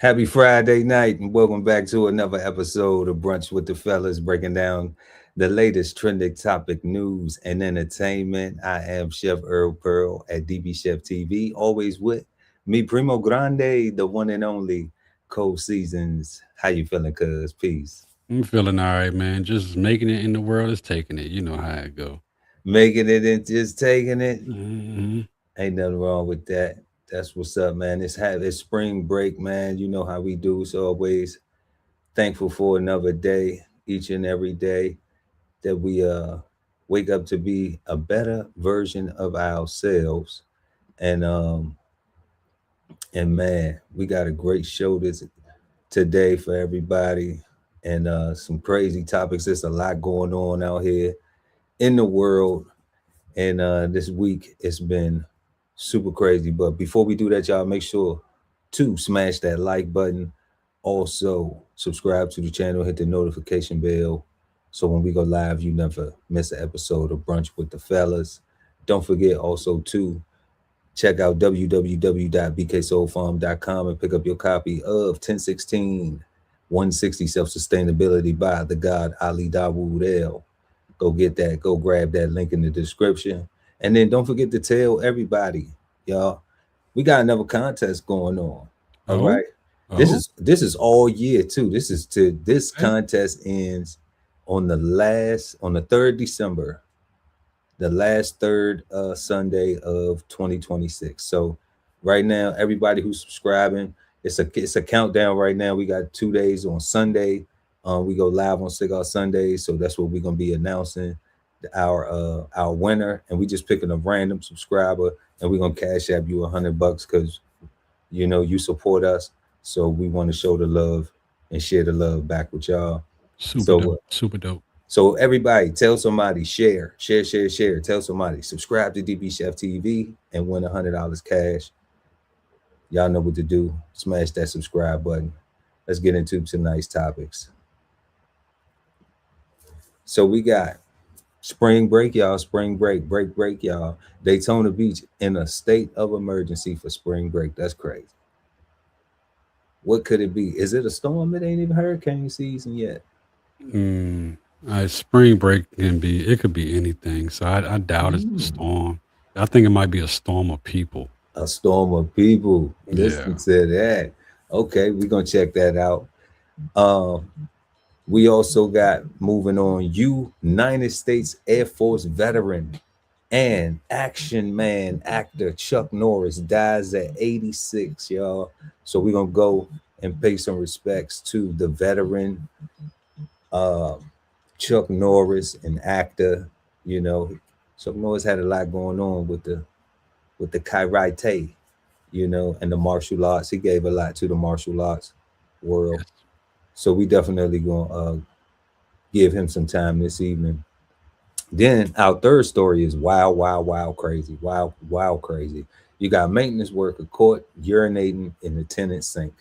Happy Friday night and welcome back to another episode of Brunch with the Fellas, breaking down the latest trending topic news and entertainment. I am Chef Earl Pearl at DBCHEFTV, always with me, Primo Grande, the one and only Cold Seasons. How you feeling, cuz? Peace. I'm feeling all right, man. Just making it in the world is taking it. You know how it go. Making it and just taking it. Hmm. Ain't nothing wrong with that. That's what's up, man. It's spring break, man. You know how we do. So always thankful for another day, each and every day that we wake up to be a better version of ourselves. And man, we got a great show today for everybody, and some crazy topics. There's a lot going on out here in the world, and this week it's been super crazy. But before we do that, y'all make sure to smash that like button. Also, subscribe to the channel, hit the notification bell, so when we go live, you never miss an episode of Brunch with the Fellas. Don't forget also to check out www.bksoulfarm.com and pick up your copy of 1016 160 Self-Sustainability by the God Ali Dawood El. Go get that. Go grab that link in the description. And then don't forget to tell everybody, y'all, we got another contest going on. All Oh, right. This oh, is this is all year too. This okay. contest ends on the 3rd December, the last third Sunday of 2026. So right now, everybody who's subscribing, it's a countdown right now. We got 2 days on Sunday. We go live on Cigar Sunday, so that's what we're gonna be announcing our winner, and we just picking a random subscriber, and we're gonna cash app you $100 because you support us, so we want to show the love and share the love back with y'all. Super So dope. Super dope. so everybody, tell somebody, share. Tell somebody, subscribe to DB Chef TV and win $100 cash. Y'all know what to do. Smash that subscribe button. Let's get into tonight's topics. So we got spring break, y'all. Spring break, y'all. Daytona Beach in a state of emergency for spring break. That's crazy. What could it be? Is it a storm? It ain't even hurricane season yet. Mm, spring break it could be anything. So I doubt it's a Mm. storm. I think it might be a storm of people. A storm of people. Listen Yeah. to that. Okay, we're gonna check that out. Um, we also got moving on. United States Air Force veteran and action man actor Chuck Norris dies at 86, y'all. So we're gonna go and pay some respects to the veteran uh, Chuck Norris, an actor. You know, Chuck Norris had a lot going on with the karate, and the martial arts. He gave a lot to the martial arts world. Yes. So we definitely gonna give him some time this evening. Then our third story is wild, wild, wild, crazy, wild, wild, crazy. You got maintenance worker caught urinating in the tenant sink.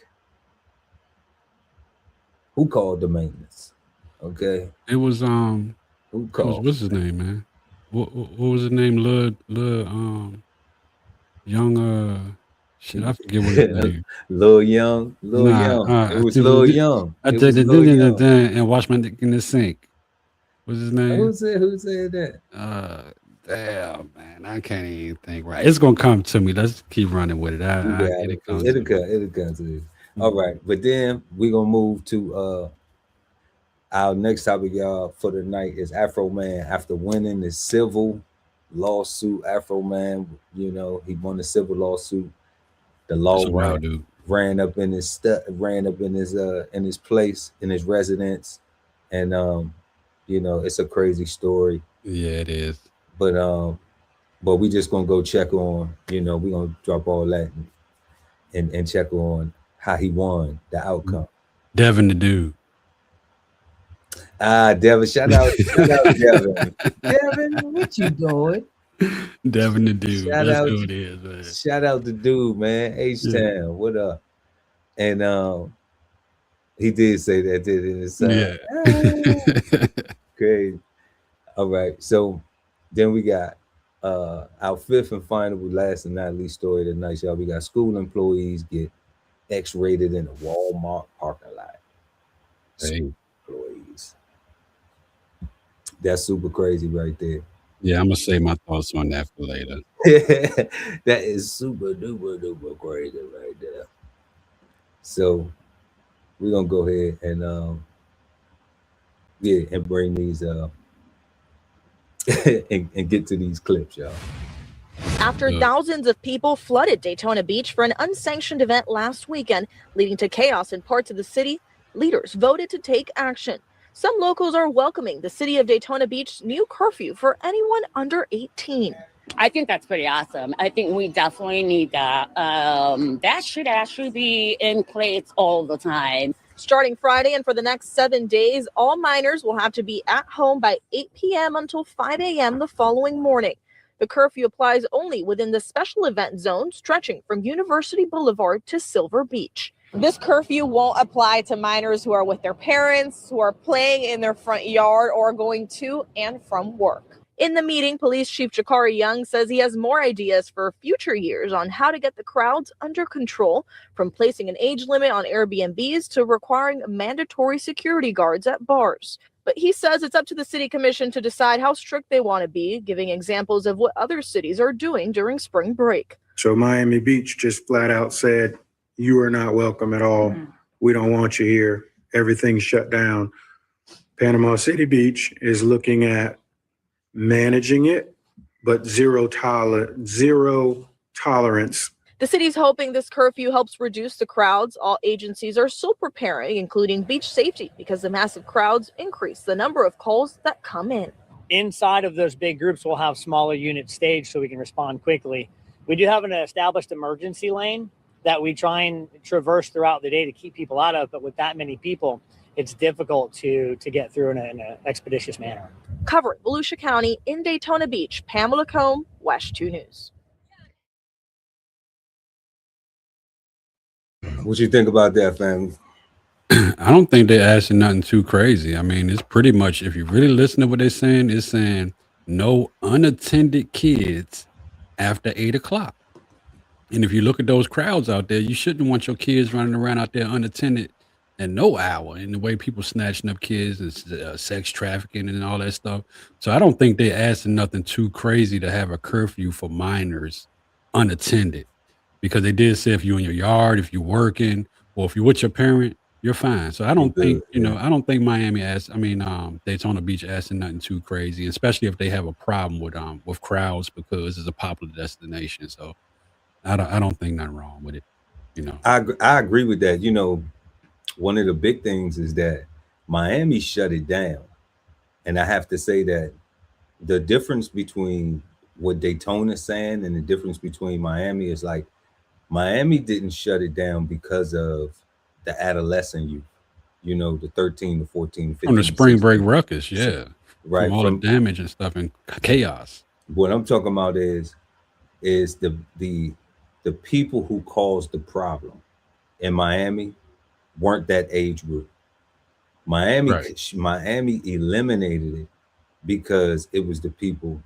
Who called the maintenance? Okay, It was who it was called? what's his name, man? What was his name? Young shit, I forget what his name. Lil Young, Lil Nah, Young. It I was took Lil the Young. I It took was the Lil Young. and wash my dick in the sink. What's his name? Who said that? Uh, Damn, man, I can't even think right. It's gonna come to me. Let's keep running with it. You I got get it. it come to It'll me. come. It'll come to you. All Mhm. right, but then we're gonna move to our next topic, y'all, for the night is Afroman. After winning the civil lawsuit, Afroman, he won the civil lawsuit. The That's law a ran wild dude. ran up in ran up in his place, in his residence, and it's a crazy story. Yeah, it is. But we just gonna go check on, we're gonna drop all that and check on how he won the outcome. Devin the dude. Devin, shout out, Devin. Devin, what you doing? Devin the dude. Shout That's out, who it is, man. shout out the dude, man. H Yeah. Town, what up? And he did say that, did in his song. Yeah. Crazy. All right, so then we got our fifth and final, last and not least story of the night, y'all. We got school employees get X-rated in a Walmart parking lot. Hey, Employees. That's super crazy right there. yeah, I'm gonna say my thoughts on that for later. That is super duper duper crazy right there. So we're gonna go ahead and yeah, and bring these and get to these clips, y'all. After thousands of people flooded Daytona Beach for an unsanctioned event last weekend, leading to chaos in parts of the city, leaders voted to take action. Some locals are welcoming the city of Daytona Beach's new curfew for anyone under 18. I think that's pretty awesome. I think we definitely need that. That should actually be in place all the time. Starting Friday and for the next 7 days, all minors will have to be at home by 8 p.m. until 5 a.m. the following morning. The curfew applies only within the special event zone stretching from University Boulevard to Silver Beach. This curfew won't apply to minors who are with their parents, who are playing in their front yard, or going to and from work. In the meeting, Police Chief Jakari Young says he has more ideas for future years on how to get the crowds under control, from placing an age limit on Airbnbs to requiring mandatory security guards at bars. But he says it's up to the city commission to decide how strict they want to be, giving examples of what other cities are doing during spring break. So Miami Beach just flat out said, you are not welcome at all. We don't want you here. Everything's shut down. Panama City Beach is looking at managing it, but zero tolerance. The city's hoping this curfew helps reduce the crowds. All agencies are still preparing, including beach safety, because the massive crowds increase the number of calls that come in. Inside of those big groups, we'll have smaller units staged so we can respond quickly. We do have an established emergency lane that we try and traverse throughout the day to keep people out of, but with that many people, it's difficult to get through in an expeditious manner. Covering Volusia County in Daytona Beach, Pamela Combe, WESH 2 News. What you think about that, family? I don't think they're asking nothing too crazy. I mean, it's pretty much, if you really listen to what they're saying, it's saying no unattended kids after 8 o'clock. And if you look at those crowds out there, you shouldn't want your kids running around out there unattended at no hour. And the way people snatching up kids and sex trafficking and all that stuff. So I don't think they're asking nothing too crazy to have a curfew for minors unattended, because they did say if you're in your yard, if you're working, or if you're with your parent, you're fine. So I don't think, I don't think Daytona Beach asking nothing too crazy, especially if they have a problem with crowds, because it's a popular destination. So I don't think nothing wrong with it. I agree with that. One of the big things is that Miami shut it down. And I have to say that the difference between what Daytona's saying and the difference between Miami is, like, Miami didn't shut it down because of the adolescent youth, the 13 to 14, 15. On the spring break ruckus, yeah. Right. From all the damage and stuff and chaos. What I'm talking about is the people who caused the problem in Miami weren't that age group. Miami eliminated it because it was the people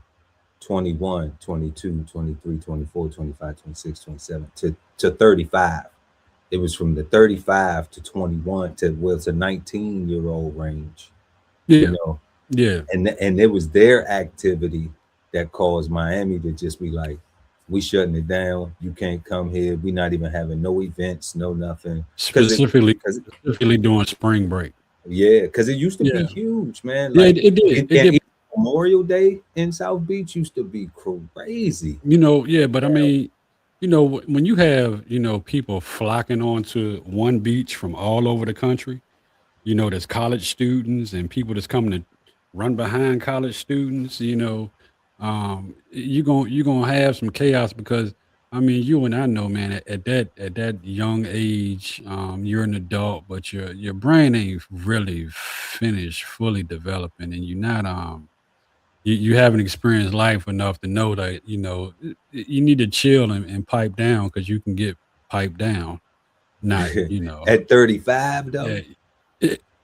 21, 22, 23, 24, 25, 26, 27 to 35. It was from the 35 to 21 to 19-year-old range. Yeah. And it was their activity that caused Miami to just be like, we shutting it down. You can't come here. We're not even having no events, no nothing. Specifically during spring break. Yeah, because it used to be huge, man. Like, it did. Memorial Day in South Beach used to be crazy. But I mean, when you have, people flocking onto one beach from all over the country, there's college students and people that's coming to run behind college students, you're gonna have some chaos, because I mean, you and I know, man, at that young age, you're an adult, but your brain ain't really finished fully developing, and you're not you haven't experienced life enough to know that you need to chill and pipe down, because you can get piped down. Not at 35 though.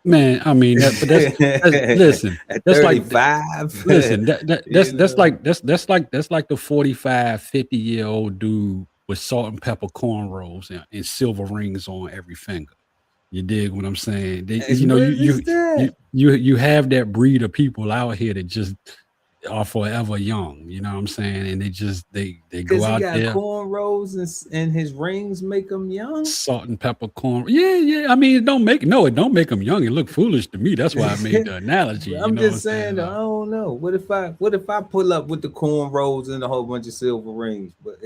Man, I mean, that's listen. At that's 35. Listen, that's like the 45, 50-year-old dude with salt and pepper cornrows and silver rings on every finger. You dig what I'm saying? They, Hey, you know, what is that? you have that breed of people out here that just are forever young. You know what I'm saying? And they just they go Because he out got there, cornrows and his rings make him young. salt and pepper corn. Yeah. I mean, it don't make them young. It look foolish to me. That's why I made the analogy. You I'm know what I'm just saying, saying? though, I don't know. What if I pull up with the cornrows and a whole bunch of silver rings? But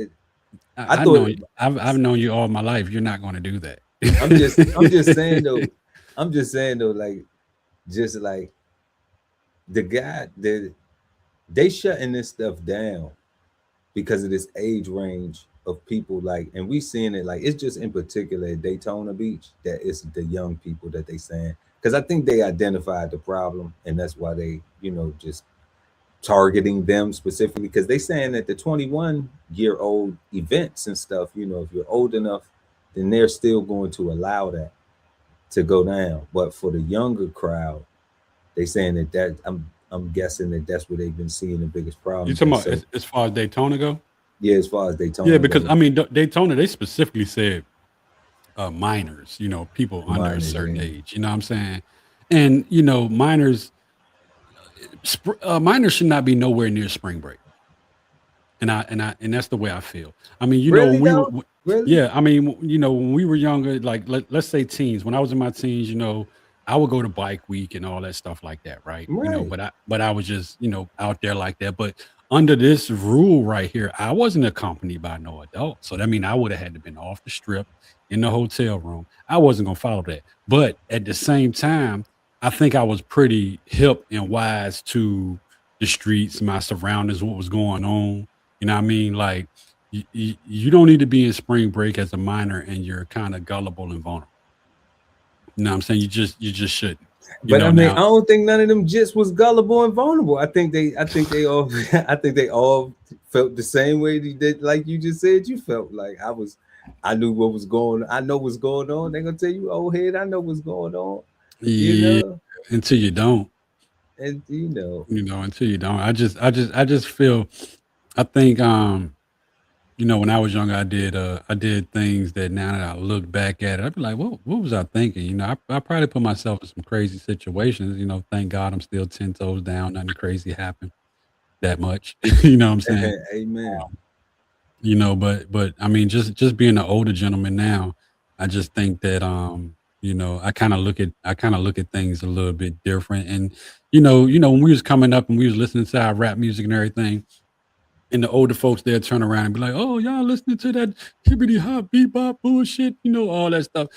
I I've thought known I've known you all my life. You're not going to do that. I'm just saying though. I'm just saying though, like just like the guy that they shutting this stuff down because of this age range of people, like, and we seeing it, like, it's just in particular at Daytona Beach that it's the young people that they saying, because I think they identified the problem and that's why they, just targeting them specifically, because they saying that the 21-year-old events and stuff, if you're old enough, then they're still going to allow that to go down. But for the younger crowd, they saying that I'm guessing that that's where they've been seeing the biggest problem. You talking about as far as Daytona go? Yeah, as far as Daytona. Yeah, because I mean Daytona, they specifically said minors, people under a certain age. You know what I'm saying? And minors should not be nowhere near spring break. And that's the way I feel. I mean, Really, we though? were, Really? yeah. I mean, when we were younger, like let's say teens. When I was in my teens, I would go to bike week and all that stuff like that, right? Right. But I was just out there like that. But under this rule right here, I wasn't accompanied by no adult, so that mean I would have had to been off the strip in the hotel room. I wasn't gonna follow that. But at the same time, I think I was pretty hip and wise to the streets, my surroundings, what was going on. You know what I mean? Like, you don't need to be in spring break as a minor and you're kind of gullible and vulnerable. You know what I'm saying? You just shouldn't. But I mean, I don't think none of them just was gullible and vulnerable. I think they all felt the same way they did, like you just said you felt. Like I knew what was going on. I know what's going on. They're gonna tell you, old head, I know what's going on. Yeah, until you don't. And until you don't. I just feel, I think when I was younger, I did things that now that I look back at it, I'd be like, what was I thinking? I probably put myself in some crazy situations. Thank God I'm still 10 toes down. Nothing crazy happened that much. You know what I'm saying? Amen. But I mean, just being an older gentleman now, I just think that I kind of look at things a little bit different. And when we was coming up and we was listening to our rap music and everything, and the older folks they'll turn around and be like, "Oh, y'all listening to that hippity hop bebop bullshit," all that stuff.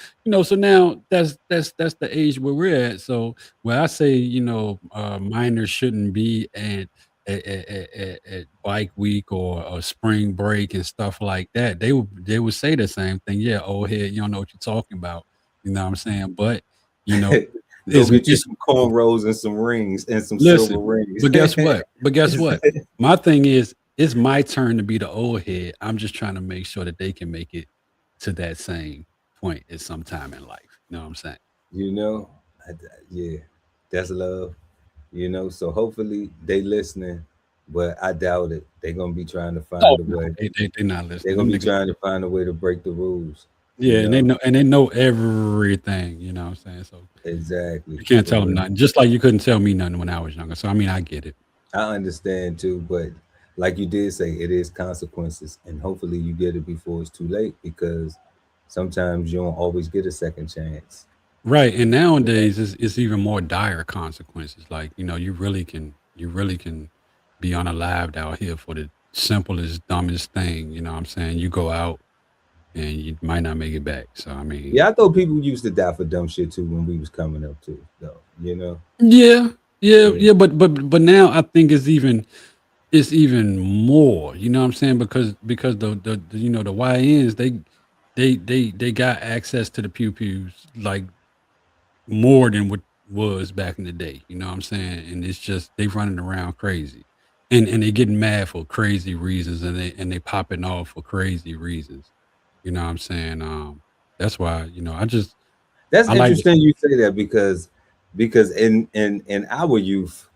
So now that's the age where we're at. So where I say, minors shouldn't be at bike week or spring break and stuff like that, they would say the same thing. Yeah, old head, you don't know what you're talking about. You know what I'm saying? But go get you some cornrows and some rings and some silver rings. But guess what? My thing is, it's my turn to be the old head. I'm just trying to make sure that they can make it to that same point at some time in life. You know what I'm saying? Yeah, that's love. So hopefully they listening, but I doubt it. They're gonna be trying to find a way. They're not listening. They're gonna be trying to find a way to break the rules. Yeah, and they know everything. You know what I'm saying? So exactly, you can't tell them nothing. Just like you couldn't tell me nothing when I was younger. So I mean, I get it. I understand too, but like you did say, it is consequences, and hopefully you get it before it's too late, because sometimes you don't always get a second chance. Right, and nowadays it's even more dire consequences. Like you really can be unalived out here for the simplest, dumbest thing. You know what I'm saying? You go out and you might not make it back. So I mean, yeah, I thought people used to die for dumb shit too when we was coming up too, though. Yeah, but now I think it's even more. You know what I'm saying? Because the YNs they got access to the pews like more than what was back in the day. You know what I'm saying? And it's just they running around crazy. And they getting mad for crazy reasons, and they popping off for crazy reasons. You know what I'm saying? That's why, that's interesting you say that, because in our youth,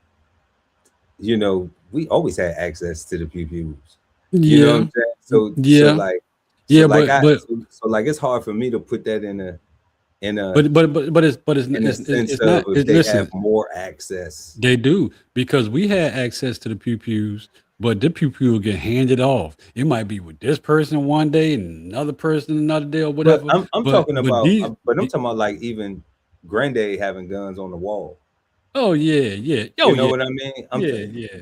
we always had access to the pews. You know what I'm saying? So Yeah, like but like it's hard for me to put that in a it's in a sense it's of not. if they Listen, have more access. they do, because we had access to the pew-pews, but the pew-pew will get handed off. It might be with this person one day and another person another day or But whatever. I'm But talking but about these but I'm talking about like even granddad having guns on the wall. oh yeah. Oh You know yeah. what I mean?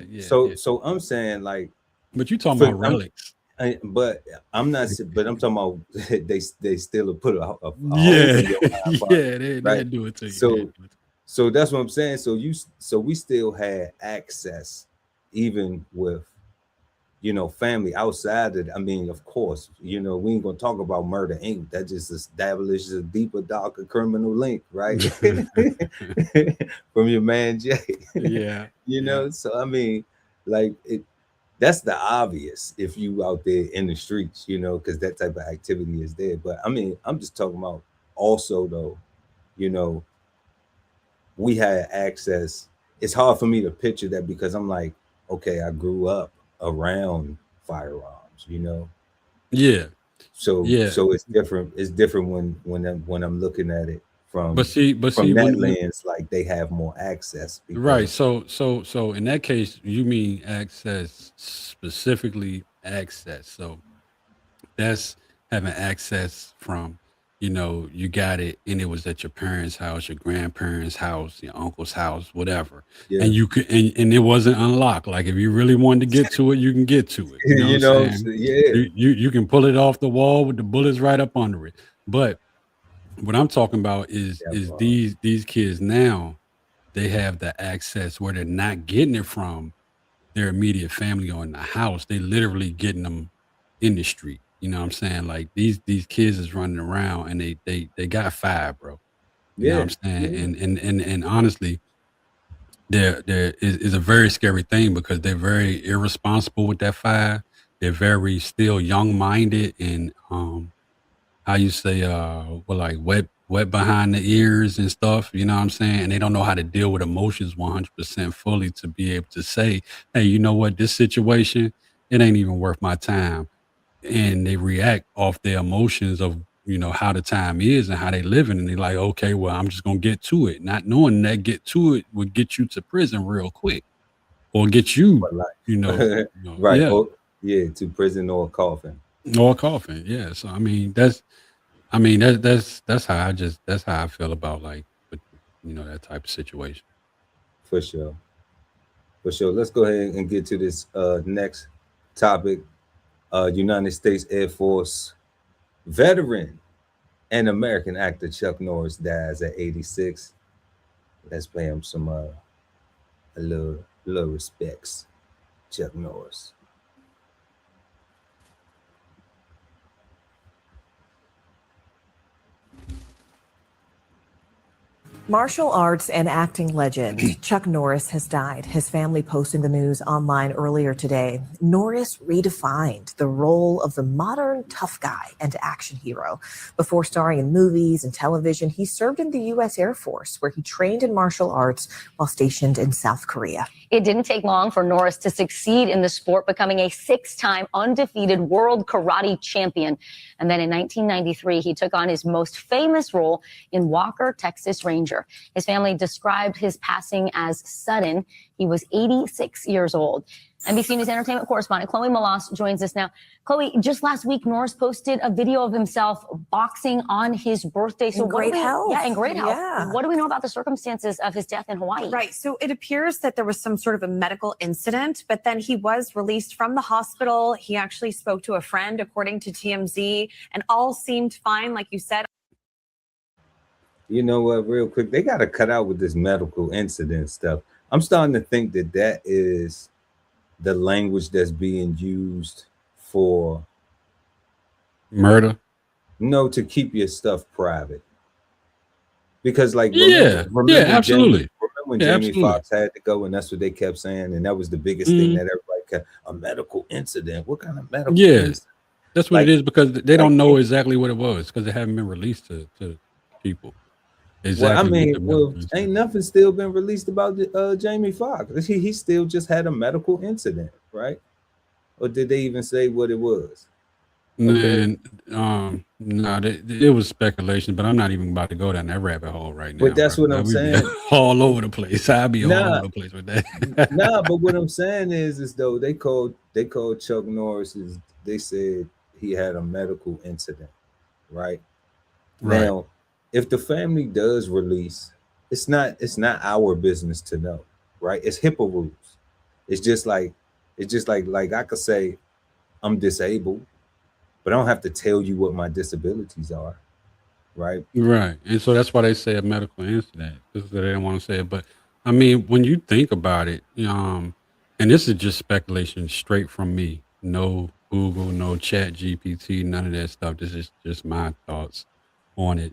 Yeah. So I'm saying like But you talking for about relics. but I'm not but I'm talking about they still put a hole Yeah. in your eye pocket, Yeah, they right? do it to you. They So do it. so that's what I'm saying. So we still had access even with family outside of, I mean, of course, we ain't gonna talk about Murder Inc. That just establishes a deeper, darker criminal link, right? From your man Jay. Yeah. Yeah. So I mean, like that's the obvious if you out there in the streets, because that type of activity is there. But I mean, I'm just talking about also though, you know, we had access. It's hard for me to picture that because I'm like, okay, I grew up around firearms. Yeah. So Yeah. so it's different. It's different when I'm looking at it But see, from that when lens, like they have more access right. because So in that case, you mean access, specifically access. So that's having access from, you got it and it was at your parents' house, your grandparents' house, your uncle's house, whatever. yeah, And you could and it wasn't unlocked. Like if you really wanted to get to it, you can get to it. You know what I'm so saying? yeah, You can pull it off the wall with the bullets right up under it. But what I'm talking about is yeah, these kids now, they have the access where they're not getting it from their immediate family or in the house. They literally getting them in the street. You know what I'm saying? Like these kids is running around and they got fire, bro. You know what yeah, I'm saying? yeah, And honestly, there is a very scary thing because they're very irresponsible with that fire. They're very still young minded and how you say well, like wet behind the ears and stuff, you know what I'm saying? And they don't know how to deal with emotions 100% fully to be able to say, hey, you know what, this situation, it ain't even worth my time. And they react off their emotions of how the time is and how they living, and they're like, okay, well, I'm just gonna get to it, not knowing that get to it would get you to prison real quick or get you for life, right? yeah, Oh, yeah, to prison or coffin, or coughing, yeah. So that's how that's how I feel about like with that type of situation. for sure, for sure. Let's go ahead and get to this next topic. United States Air Force veteran and American actor Chuck Norris dies at 86. Let's play him some a little respects, Chuck Norris. Martial arts and acting legend Chuck Norris has died. His family posted the news online earlier today. Norris redefined the role of the modern tough guy and action hero. Before starring in movies and television, he served in the U.S. Air Force, where he trained in martial arts while stationed in South Korea. It didn't take long for Norris to succeed in the sport, becoming a 6-time undefeated world karate champion. And then in 1993, he took on his most famous role in Walker, Texas Ranger. His family described his passing as sudden. He was 86 years old. NBC News entertainment correspondent Chloe Malas joins us now. Chloe, just last week, Norris posted a video of himself boxing on his birthday. So in great health. Yeah, in great health. Yeah. What do we know about the circumstances of his death in Hawaii? Right. So it appears that there was some sort of a medical incident, but then he was released from the hospital. He actually spoke to a friend, according to TMZ, and all seemed fine, like you said. You know what, real quick, they got to cut out with this medical incident stuff. I'm starting to think that is the language that's being used for Murder. No, to keep your stuff private. Because like remember absolutely. Remember when Jamie Foxx had to go and that's what they kept saying, and that was the biggest thing that everybody kept, a medical incident. What kind of medical incident? That's what it is, because they don't know exactly what it was because it haven't been released to people. Exactly. Ain't nothing still been released about Jamie Foxx. He still just had a medical incident, right? Or did they even say what it was? Man, no, it was speculation, but I'm not even about to go down that rabbit hole right now, But that's bro. what I'm We be saying. all over the place. I'll be all Nah, over the place with that. nah. But what I'm saying is though they called Chuck Norris. They said he had a medical incident, right? Right. Now, if the family does release, it's not our business to know, right? It's HIPAA rules. It's just like I could say I'm disabled, but I don't have to tell you what my disabilities are, right? Right. And so that's why they say a medical incident, because they don't want to say it. But I mean, when you think about it, and this is just speculation straight from me. No Google, no Chat GPT, none of that stuff. This is just my thoughts on it.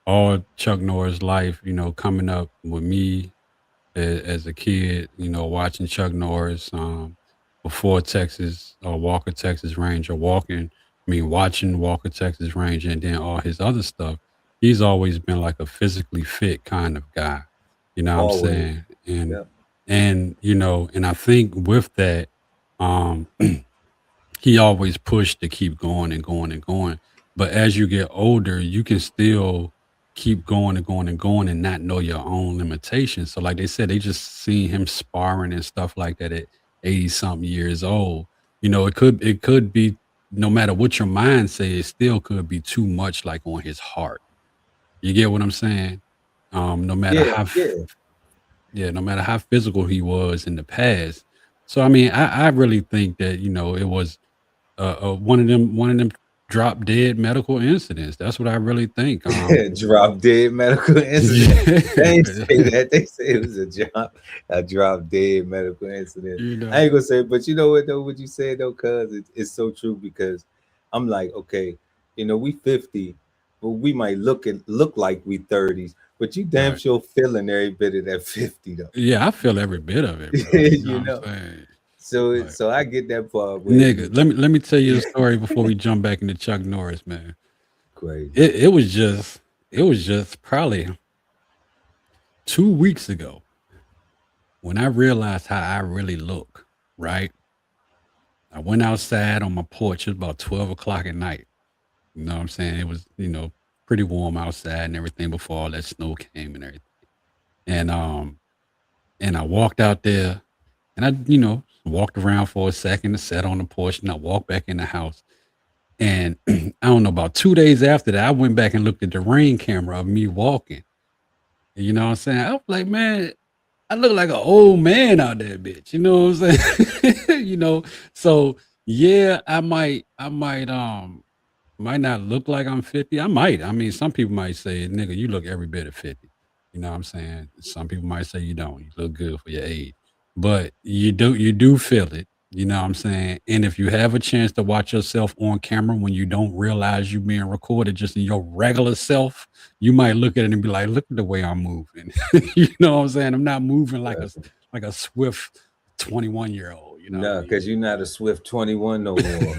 All Chuck Norris life, coming up with me as a kid, watching Chuck Norris before Texas or Walker Texas Ranger, watching Walker Texas Ranger, and then all his other stuff. He's always been like a physically fit kind of guy. You know what I'm Always. saying? Yeah. And I think with that, he always pushed to keep going and going and going. But as you get older, you can still keep going and going and going and not know your own limitations. So like they said, they just seen him sparring and stuff like that at 80 something years old. It could be, no matter what your mind says, it still could be too much like on his heart. You get what I'm saying? No matter no matter how physical he was in the past. So I mean, I really think that, it was one of them drop dead medical incidents. That's what I really think. Drop dead medical incident. They ain't say that. They say it was a drop dead medical incident. I ain't gonna say, but you know what though? What you said though, cuz it's so true, because I'm like, okay, we 50, but we might look like we 30s, but you damn sure feeling every bit of that 50 though. Yeah, I feel every bit of it, bro. You know. What I'm saying? So I get that part. Nigga, let me tell you a story before we jump back into Chuck Norris, man. Crazy. It was just probably 2 weeks ago when I realized how I really look, right? I went outside on my porch. It was about 12 o'clock at night. You know what I'm saying? It was, pretty warm outside and everything before all that snow came and everything. And I walked out there and I, walked around for a second, sat on the porch, and I walked back in the house. And I don't know, about 2 days after that, I went back and looked at the ring camera of me walking. You know what I'm saying? I was like, man, I look like an old man out there, bitch. You know what I'm saying? So yeah, I might not look like I'm 50. I might. I mean, some people might say, nigga, you look every bit of 50. You know what I'm saying? Some people might say you don't. You look good for your age. But you do feel it. You know what I'm saying? And if you have a chance to watch yourself on camera when you don't realize you being recorded just in your regular self, you might look at it and be like, look at the way I'm moving. You know what I'm saying? I'm not moving like a swift 21-year-old. No, because you're not a swift 21 no more.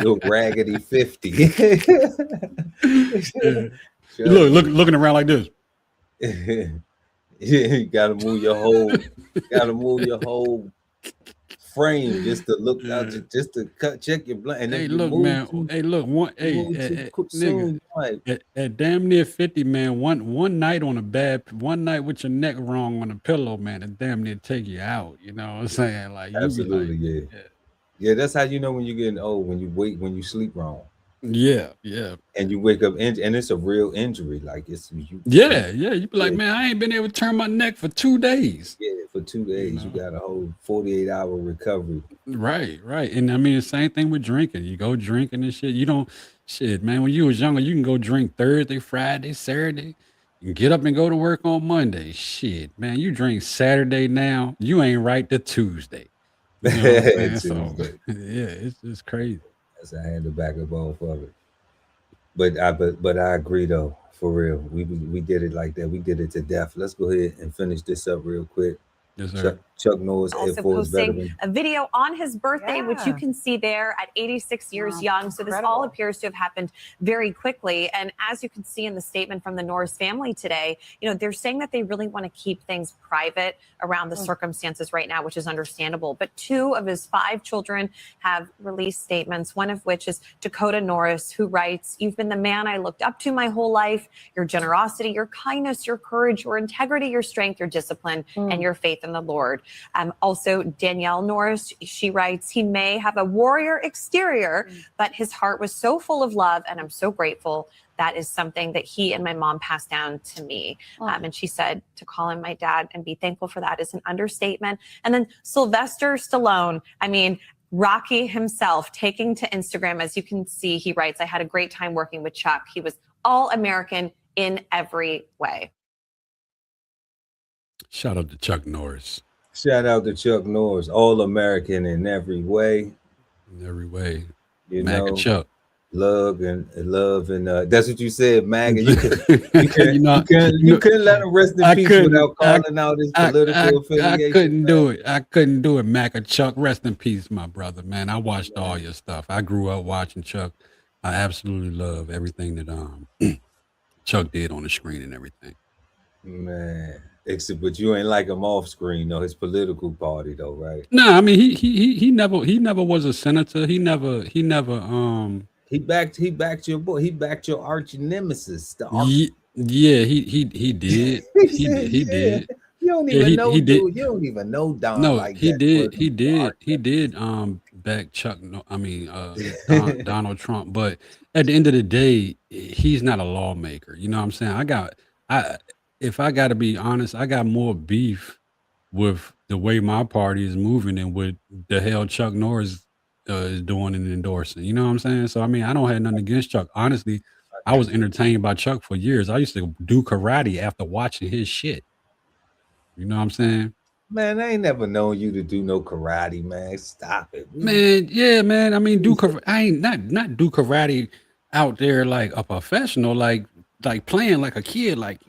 You're raggedy 50. Looking around like this. You gotta move your whole frame just to look out, just to check your blood. And hey, look, man. Nigga, at damn near 50, man. One night with your neck wrong on a pillow, man, it damn near take you out. You know what I'm saying? Like, absolutely, yeah. That's how you know when you're getting old, when you sleep wrong. Yeah. And you wake up and it's a real injury. Like it's you. Yeah. You be like, man, I ain't been able to turn my neck for 2 days. Yeah, for 2 days. You got a whole 48-hour recovery. Right. And I mean, the same thing with drinking. You go drinking and shit. You don't, man, when you was younger, you can go drink Thursday, Friday, Saturday. You can get up and go to work on Monday. Shit, man, you drink Saturday now, you ain't right to Tuesday. You know what I'm saying? So, yeah, it's crazy. That's I had to back up off of it. But I agree though, for real. We did it like that. We did it to death. Let's go ahead and finish this up real quick. Yes, sir. Chuck Norris, Air Also Force posting veteran. a video on his birthday, which you Yeah. can see there at 86 years Wow, young. So this all incredible. appears to have happened very quickly. And as you can see in the statement from the Norris family today, they're saying that they really want to keep things private around the circumstances right now, which is understandable. But 2 of his 5 children have released statements, one of which is Dakota Norris, who writes, "You've been the man I looked up to my whole life. Your generosity, your kindness, your courage, your integrity, your strength, your discipline, and your faith in the Lord." Also, Danielle Norris, she writes, "He may have a warrior exterior, but his heart was so full of love, and I'm so grateful. That is something that he and my mom passed down to me." And she said to call him my dad and be thankful for that is an understatement. And then Sylvester Stallone, Rocky himself, taking to Instagram, as you can see, he writes, "I had a great time working with Chuck. He was all American in every way." Shout out to Chuck Norris. Shout out to Chuck Norris, all American in every way. In every way. You Mac know, and Chuck. love and that's what you said, Mac. And you You know, couldn't let him rest in peace without calling out his political affiliation. I couldn't do it. I couldn't do it, Mac and Chuck. Rest in peace, my brother, man. I watched all your stuff. I grew up watching Chuck. I absolutely love everything that Chuck did on the screen and everything. Man. Except, but you ain't like him off screen, though. His political party, though, right? No, I mean he never was a senator. He never He backed your boy. He backed your arch nemesis. Yeah, he did. He did. You don't even know, dude. You don't even know Don. No, like he that did. person. He did. Back Chuck. No, I mean Donald Trump. But at the end of the day, he's not a lawmaker. You know what I'm saying? If I got to be honest, I got more beef with the way my party is moving than what the hell Chuck Norris is doing and endorsing. You know what I'm saying? So I mean, I don't have nothing against Chuck. Honestly, I was entertained by Chuck for years. I used to do karate after watching his shit. You know what I'm saying? Man, I ain't never known you to do no karate, man. Stop it, man. Yeah, man. I mean, I ain't not do karate out there like a professional, like playing like a kid, like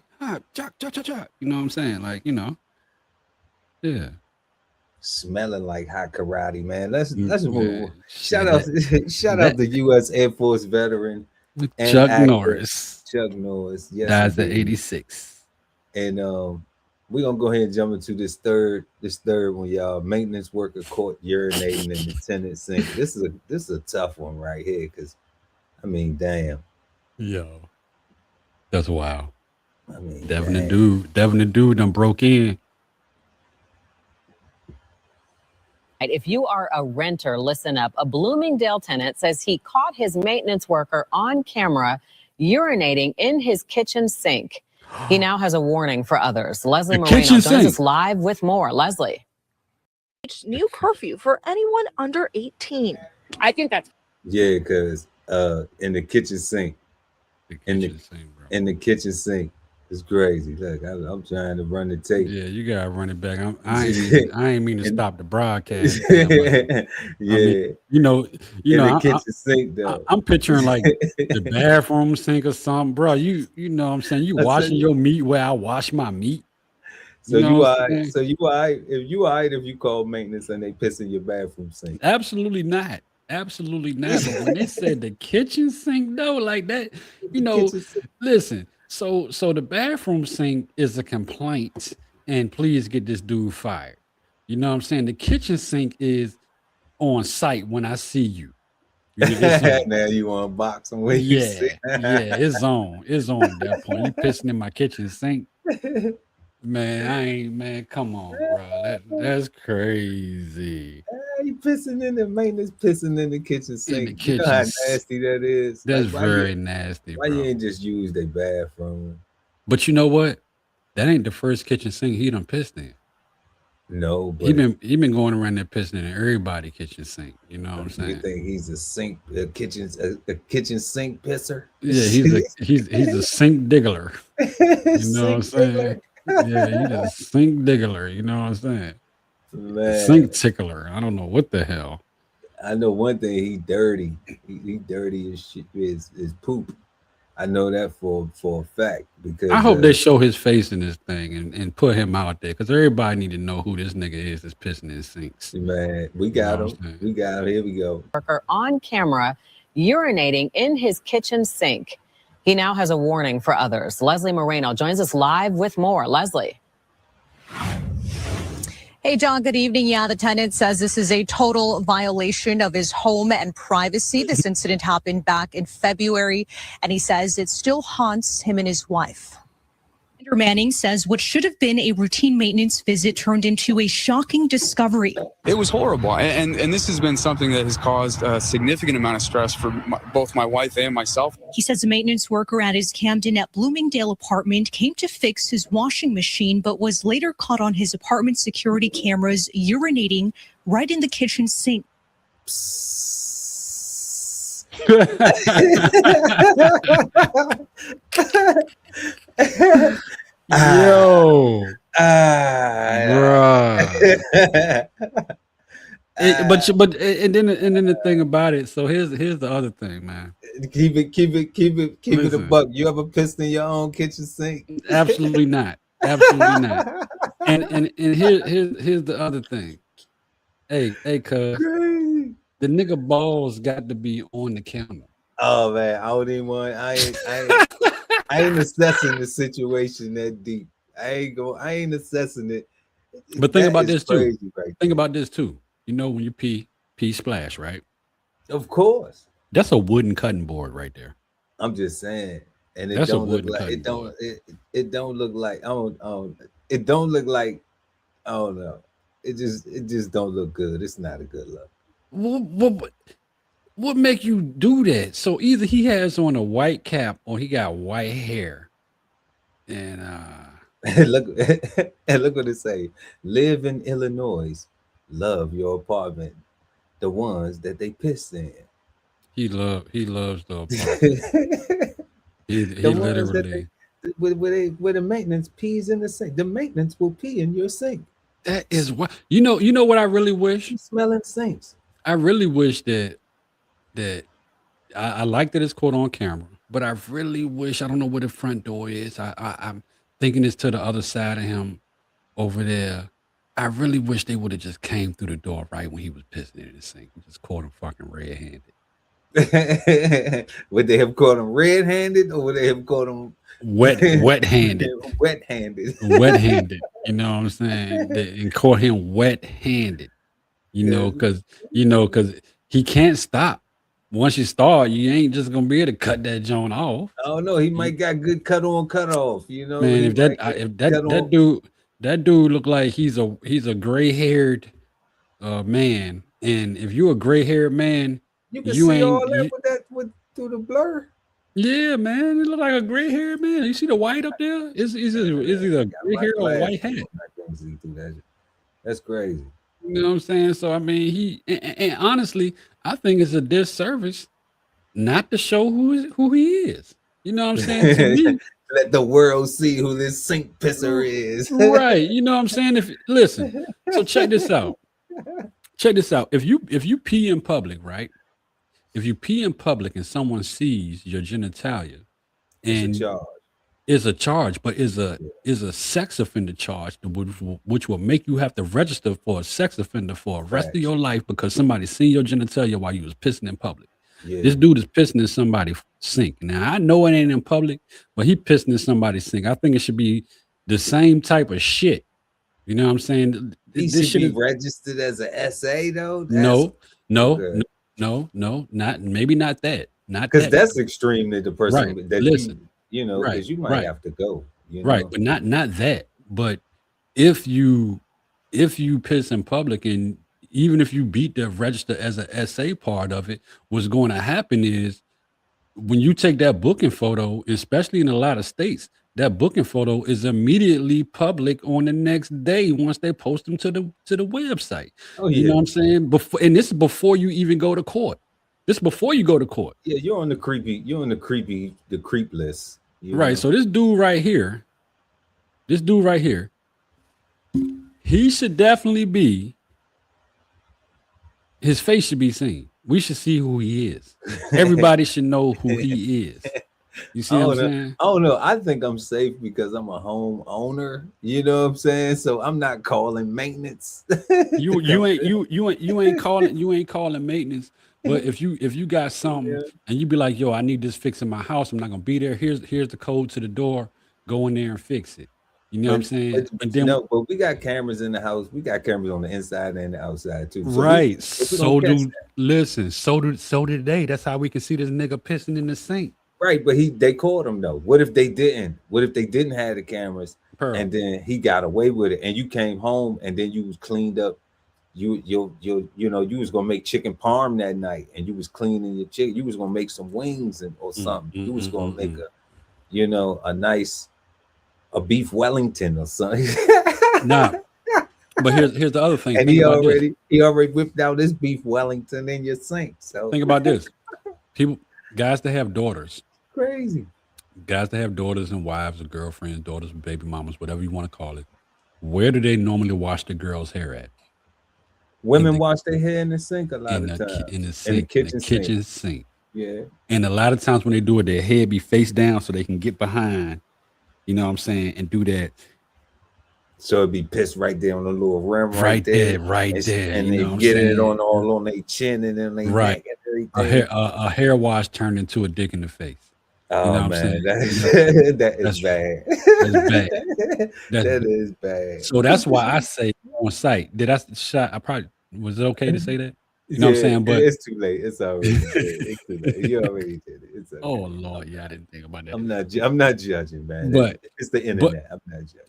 chuck. You know what I'm saying? Like, yeah. Smelling like hot karate, man. Let's move. Shout Yeah. out the U.S. Air Force veteran and Chuck actor, Norris. Chuck Norris. Yes, Dies at indeed. 86. And we're gonna go ahead and jump into this third one, y'all. Maintenance worker caught urinating in the tenant sink. This is a tough one right here, because I mean, damn. Yo. That's wild. I mean, Devin the dude done broke in. If you are a renter, listen up. A Bloomingdale tenant says he caught his maintenance worker on camera urinating in his kitchen sink. He now has a warning for others. Leslie Moreno joins us live with more. Leslie. New curfew for anyone under 18. I think that's because in the kitchen sink. In the kitchen sink. It's crazy. Look, I'm trying to run the tape. Yeah, you gotta run it back. I ain't mean to stop the broadcast. Yeah, I mean, in the kitchen sink though. I'm picturing like the bathroom sink or something, bro. You know what I'm saying? You washing your meat where I wash my meat. So you all right? So you all right? If you call maintenance and they piss in your bathroom sink? Absolutely not. Absolutely not. But when they said the kitchen sink though, like that, listen. So the bathroom sink is a complaint, and please get this dude fired. You know what I'm saying? The kitchen sink is on site when I see you. Now you want to box him when you see. It's on. It's on at that point. You pissing in my kitchen sink. Man, come on, bro. That's crazy. You pissing in the maintenance, pissing in the kitchen sink. You know how nasty that is. That's very nasty. Why bro. you ain't just use their bathroom? But you know what? That ain't the first kitchen sink he done pissed in. No, but he been going around there pissing in everybody's kitchen sink. You know what I'm saying? You think he's a kitchen sink pisser? Yeah, he's a sink diggler. You know what I'm saying? Yeah, he's a sink diggler. You know what I'm saying? Man. Sink tickler. I don't know what the hell. I know one thing. He dirty. He dirty as shit. Is poop. I know that for a fact because I hope they show his face in this thing and put him out there because everybody need to know who this nigga is that's pissing in sinks. man, we got him. We got him. Here we go. Worker on camera urinating in his kitchen sink. He now has a warning for others. Leslie Moreno joins us live with more. Leslie. Hey, John, good evening. Yeah, the tenant says this is a total violation of his home and privacy. This incident happened back in February, and he says it still haunts him and his wife. Manning says what should have been a routine maintenance visit turned into a shocking discovery. It was horrible. And this has been something that has caused a significant amount of stress for both my wife and myself. He says a maintenance worker at his Camden at Bloomingdale apartment came to fix his washing machine, but was later caught on his apartment security cameras urinating right in the kitchen sink. Yo, bruh. But then the thing about it. So here's the other thing, man. Keep it a buck. You ever pissed in your own kitchen sink? Absolutely not. Absolutely not. And here's the other thing. Hey, cuz the nigga balls got to be on the camera. Oh man, I don't even want. I ain't assessing the situation that deep. I ain't assessing it. But think That about is this too. crazy right Think about this too. You know when you pee splash, right? Of course. That's a wooden cutting board right there. I'm just saying, and it That's a don't look wooden like cutting it don't board. it don't look like it don't look like I don't know. It just don't look good. It's not a good look. What make you do that? So either he has on a white cap or he got white hair. And look and look what it say. Live in Illinois. Love your apartment. The ones that they piss in. he loves the apartment. he The ones that literally where the maintenance pees in the sink. The maintenance will pee in your sink. that is what you know what I really wish? You smelling sinks. I really wish that I like that it's caught on camera, but I really wish I don't know where the front door is. I'm thinking it's to the other side of him over there. I really wish they would have just came through the door right when he was pissing in the sink and just caught him fucking red-handed. Would they have caught him red-handed or would they have caught him wet-handed? Wet-handed. Wet-handed. You know what I'm saying? And caught him wet-handed. Because he can't stop. Once you start, you ain't just gonna be able to cut that joint off. Oh no, he might got good cut on, cut off. Man, if that dude look like he's a gray-haired man, and if you're a gray-haired man, you can see all that through the blur. Yeah, man, it look like a gray-haired man. You see the white up there? Is either a gray hair or a white hat? That's crazy. You know what I'm saying? So I mean, and honestly, I think it's a disservice not to show who he is. You know what I'm saying? To me, let the world see who this sink pisser is. Right. You know what I'm saying? Listen, so check this out. Check this out. If you pee in public, right? If you pee in public and someone sees your genitalia, and it's a charge, but is a sex offender charge, which will make you have to register for a sex offender for the rest of your life because somebody seen your genitalia while you was pissing in public. Yeah. This dude is pissing in somebody's sink. Now I know it ain't in public, but he pissing in somebody's sink. I think it should be the same type of shit. You know what I'm saying? He should be registered as an SA though. No, maybe not that. Not because that. that's extreme that the person Right. that Listen, because you might have to go. Right, but not that. But if you piss in public, and even if you beat the register as a SA part of it, what's going to happen is when you take that booking photo, especially in a lot of states, that booking photo is immediately public on the next day once they post them to the website. Oh, You know what I'm saying? And this is before you even go to court. This is before you go to court. Yeah, you're on the creep list. Right. So this dude right here, he should definitely be, his face should be seen. We should see who he is. Everybody should know who he is. You see what I'm saying? I don't know. I think I'm safe because I'm a home owner. You know what I'm saying? So I'm not calling maintenance. You ain't calling maintenance. But if you got something and you be like, yo, I need this fixed in my house, I'm not gonna be there. Here's the code to the door. Go in there and fix it. You know what I'm saying? But then no, but we got cameras in the house. We got cameras on the inside and the outside too. So right. so did they. That's how we can see this nigga pissing in the sink. Right, but they caught him though. What if they didn't? What if they didn't have the cameras and then he got away with it and you came home and then you was cleaned up? You was gonna make chicken parm that night and you was cleaning your chicken. You was gonna make some wings or something. You was gonna make a beef Wellington or something. Nah. But here's the other thing. And he already whipped out his beef Wellington in your sink. So think about this. Guys that have daughters. Crazy. Guys that have daughters and wives or girlfriends, daughters, baby mamas, whatever you want to call it. Where do they normally wash the girl's hair at? Women wash their hair in the sink a lot of times. In the kitchen sink. Yeah. And a lot of times when they do it, their head be face down so they can get behind, you know what I'm saying, and do that. So it'd be pissed right there on the little rim right there. And they getting it on their chin and then they right. neck and everything. A hair wash turned into a dick in the face. Oh, you know man, that is bad. That is bad. So that's why I say on site. Was it okay to say that? You know what I'm saying? But it's too late. It's already it's too late. You already did it. It's okay. Oh Lord, yeah, I didn't think about that. I'm not judging, man. But it's the internet. I'm not judging.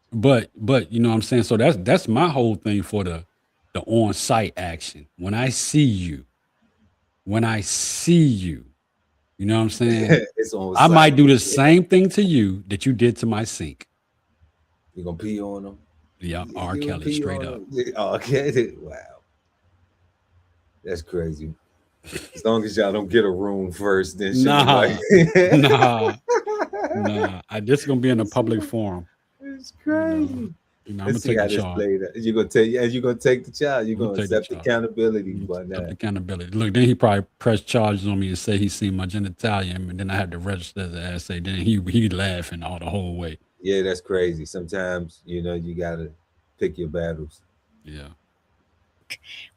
But you know what I'm saying? So that's my whole thing for the on-site action. When I see you, you know what I'm saying? I might do the same thing to you that you did to my sink. You gonna pee on them? Yeah, R. Kelly straight up. Okay, wow. That's crazy. As long as y'all don't get a room first, then nah. This is gonna be in a public forum. It's crazy. You know, I'm gonna take the charge. You're gonna take the charge. You're gonna accept accountability. Accountability. Look, then he probably pressed charges on me and say he seen my genitalia, and then I had to register the essay. Then he laughing all the whole way. Yeah, that's crazy. Sometimes you gotta pick your battles. Yeah.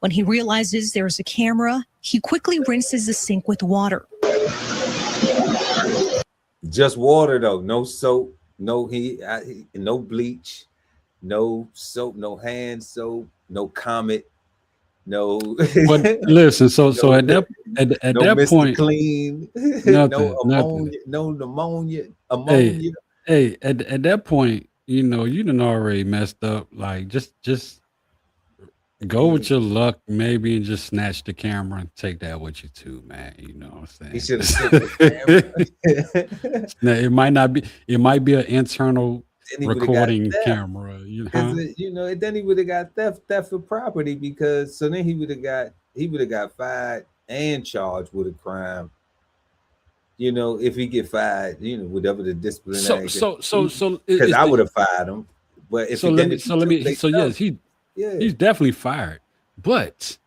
When he realizes there's a camera, he quickly rinses the sink with water. Just water though, no soap, no bleach, no soap, no hand soap, no Comet, no. But listen, so at that Mr. point, clean, nothing, no pneumonia. Hey, at that point, you done already messed up. Like just go with your luck, maybe, and just snatch the camera and take that with you too, man. You know what I'm saying? He should have took the camera. Now, it might be an internal recording camera. Then he would have got theft of property because then he would have got fired and charged with a crime. If he get fired, whatever the disciplinary. So because I would have fired him. But if he's definitely fired. But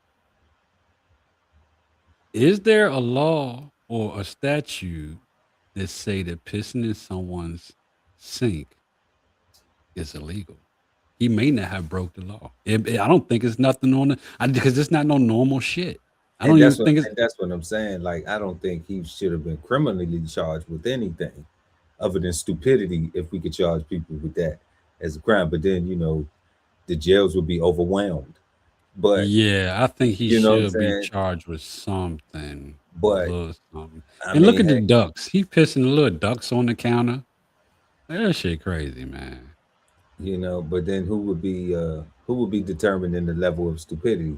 is there a law or a statute that say that pissing in someone's sink is illegal? He may not have broke the law. I don't think it's nothing on because it's not no normal shit. I don't even think that's what I'm saying. Like, I don't think he should have been criminally charged with anything other than stupidity if we could charge people with that as a crime. But then, the jails would be overwhelmed. But yeah, I think he should be charged with something. But and look at the ducks. He pissing the little ducks on the counter. That shit crazy, man. But then who would be determining the level of stupidity?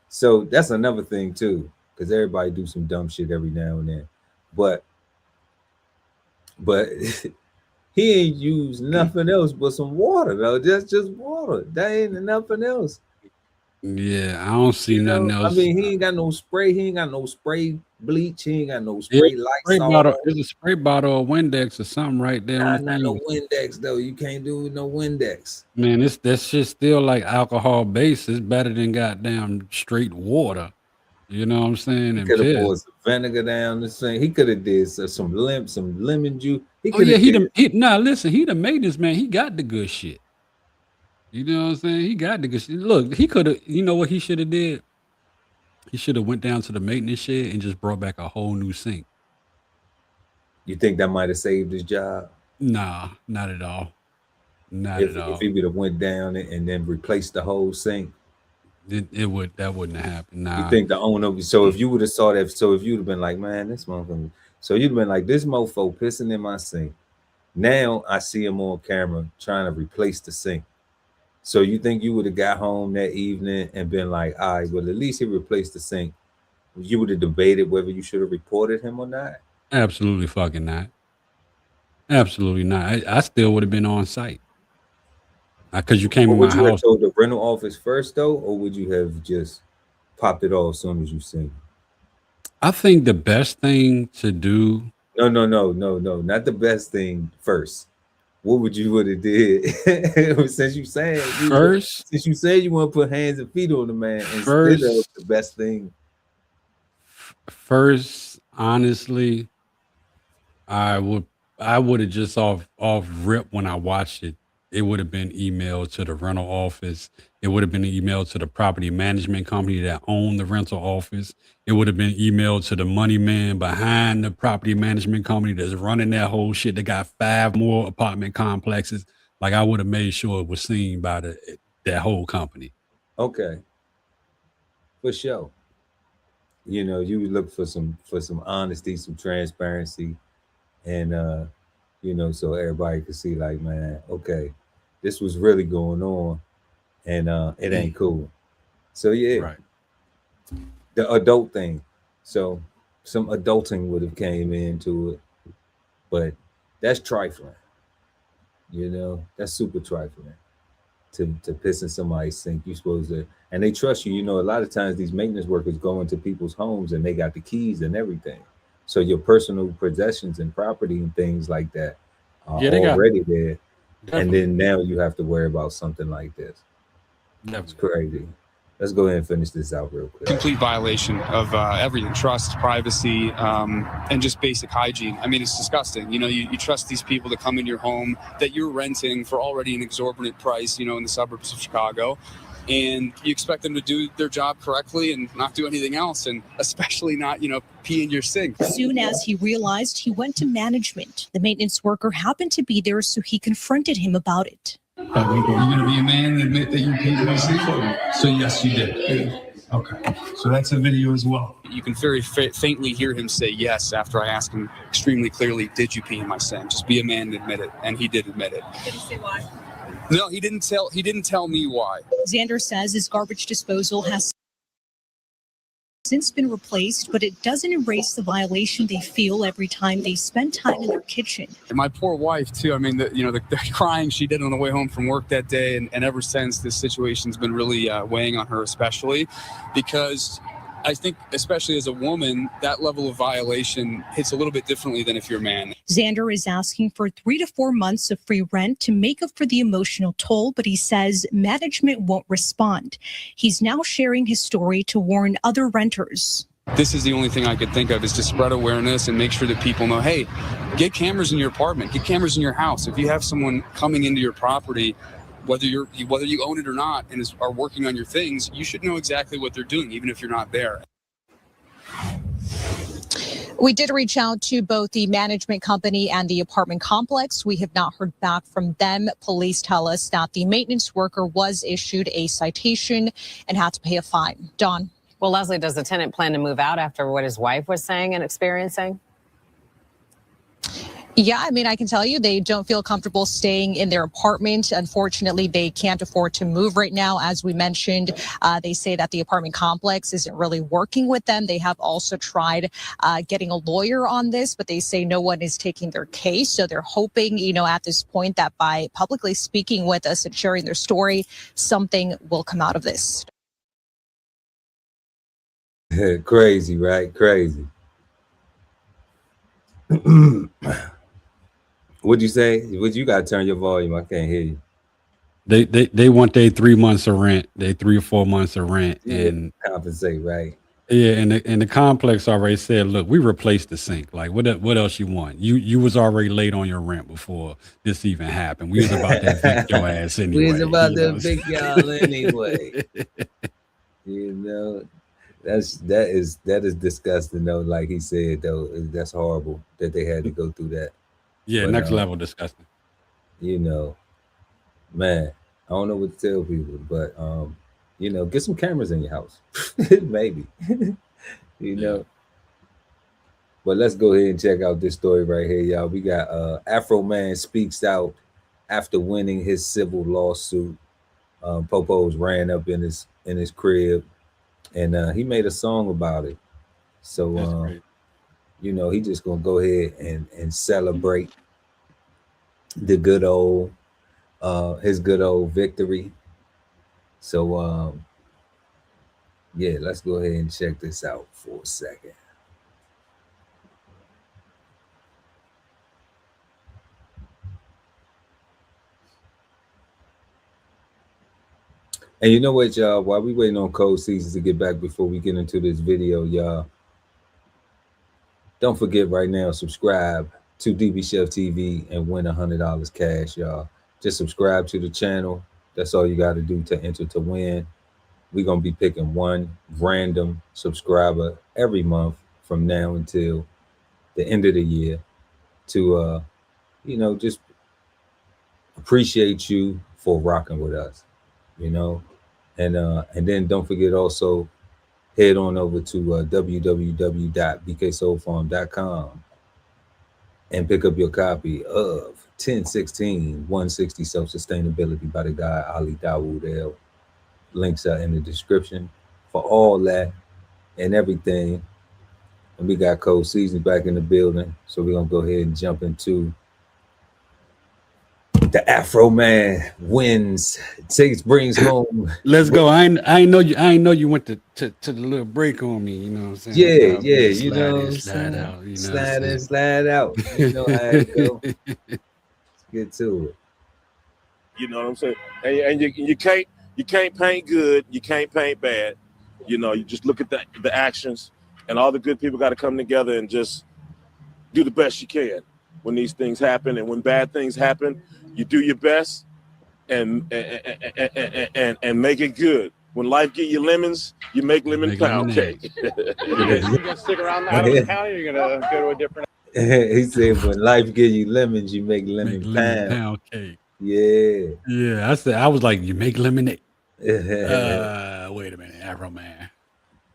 So that's another thing too, because everybody do some dumb shit every now and then. But he ain't used nothing else but some water though. That's just water. That ain't nothing else. Yeah, I don't see nothing else. I mean, he ain't got no spray. He ain't got no spray bleach. He ain't got no spray Lysol. There's a spray bottle of Windex or something right there. Not no Windex though. You can't do with no Windex. Man, that's just still like alcohol based. It's better than goddamn straight water. You know what I'm saying? Could have poured some vinegar down the sink. He could have did some lemon juice. He Oh could yeah, have nah, listen, he the maintenance man. He got the good shit. You know what I'm saying? He got the good shit. Look, he could have. You know what he should have did? He should have went down to the maintenance shed and just brought back a whole new sink. You think that might have saved his job? Nah, not at all. Not If at all. he would have went down and then replaced the whole sink. That wouldn't have happened. Nah. You think the owner? So if you would have saw that, so if you'd have been like, man, this motherfucker. So you'd have been like, this mofo pissing in my sink. Now I see him on camera trying to replace the sink. So you think you would have got home that evening and been like, all right, well, at least he replaced the sink. You would have debated whether you should have reported him or not? Absolutely fucking not. Absolutely not. I still would have been on site. Because you came in my Would you have house. told the rental office first, though, or would you have just popped it off as soon as you seen it? I think the best thing to do. No, not the best thing first. What would you have did? Since you said you want to put hands and feet on the man instead of the best thing. First, honestly, I would have just off rip when I watched it. It would have been emailed to the rental office. It would have been emailed to the property management company that owned the rental office. It would have been emailed to the money man behind the property management company that's running that whole shit. They got 5 more apartment complexes. Like, I would have made sure it was seen by that whole company. Okay. For sure. You know, you would look for some honesty, some transparency, and you know, so everybody could see, like, man, okay, this was really going on, and it ain't cool. So yeah, right. The adult thing. So some adulting would have came into it, but that's trifling. You know, that's super trifling. To piss in somebody's sink, you supposed to, and they trust you. You know, a lot of times these maintenance workers go into people's homes and they got the keys and everything. So your personal possessions and property and things like that are already there. Definitely. And then now you have to worry about something like this. That's crazy. Let's go ahead and finish this out real quick. Complete violation of everything, trust, privacy, and just basic hygiene. I mean, it's disgusting. You know, you trust these people to come in your home that you're renting for already an exorbitant price, you know, in the suburbs of Chicago. And you expect them to do their job correctly and not do anything else, and especially not, you know, pee in your sink. Soon as he realized, he went to management. The maintenance worker happened to be there, so he confronted him about it. You're going to be a man and admit that you peed in my sink? So yes, you did. Yeah. Okay. So that's a video as well. You can very faintly hear him say yes after I ask him extremely clearly, did you pee in my sink? Just be a man and admit it. And he did admit it. Did he say why? No, he didn't tell me why. Xander says his garbage disposal has since been replaced, but it doesn't erase the violation they feel every time they spend time in their kitchen. And my poor wife too. I mean, the crying she did on the way home from work that day, and ever since, this situation's been really weighing on her, especially because I think, especially as a woman, that level of violation hits a little bit differently than if you're a man. Xander is asking for 3 to 4 months of free rent to make up for the emotional toll, but he says management won't respond. He's now sharing his story to warn other renters. This is the only thing I could think of, is to spread awareness and make sure that people know, hey, get cameras in your apartment, get cameras in your house. If you have someone coming into your property, whether you own it or not, and are working on your things, you should know exactly what they're doing, even if you're not there. We did reach out to both the management company and the apartment complex. We have not heard back from them. Police tell us that the maintenance worker was issued a citation and had to pay a fine. Dawn. Well, Leslie, does the tenant plan to move out after what his wife was saying and experiencing? Yeah, I mean, I can tell you they don't feel comfortable staying in their apartment. Unfortunately, they can't afford to move right now. As we mentioned, they say that the apartment complex isn't really working with them. They have also tried getting a lawyer on this, but they say no one is taking their case. So they're hoping, you know, at this point that by publicly speaking with us and sharing their story, something will come out of this. Crazy, right? Crazy. What'd you say? You gotta turn your volume. I can't hear you. They want their 3 months of rent, they 3 or 4 months of rent, and compensate, right? Yeah, and the complex already said, look, we replaced the sink. Like, what else you want? You was already late on your rent before this even happened. We was about to evict your ass anyway. We was about you to know? evict y'all anyway. You know, that is disgusting though. Like he said though, that's horrible that they had to go through that. Yeah, But, next level disgusting. You know, man, I don't know what to tell people, but you know, get some cameras in your house, maybe. You know. But let's go ahead and check out this story right here, y'all. We got Afroman speaks out after winning his civil lawsuit. Popo's ran up in his crib, and he made a song about it. So you know, he just gonna go ahead and celebrate the good old his good old victory. So yeah, let's go ahead and check this out for a second. And you know what, y'all? While we waiting on Cold Seasons to get back before we get into this video, y'all, don't forget right now, subscribe to DBCHEFTV and win $100 cash, y'all. Just subscribe to the channel. That's all you got to do to enter to win. We're going to be picking one random subscriber every month from now until the end of the year to, you know, just appreciate you for rocking with us, you know. And then don't forget also head on over to www.bksoulfarm.com and pick up your copy of 1016 160 Self-Sustainability by the guy Ali Dawood El. Links are in the description for all that and everything. And we got Cold Seasons back in the building, so we're gonna go ahead and jump into the Afroman wins, brings home. Let's go. I know you went to the little break on me. You know what I'm saying? Yeah, you know what I'm saying? out. You know, slide out. You know how it go. Let's get to it. You know what I'm saying? And you can't paint good. You can't paint bad. You know, you just look at the actions, and all the good people got to come together and just do the best you can when these things happen. And when bad things happen, you do your best and make it good. When life give you lemons, you make lemon pound cake. You gonna stick around Adams County, or you're gonna go to a different? He said, "When life give you lemons, you make lemon pound cake." Yeah, yeah. I was like, you make lemonade. Wait a minute, Afroman.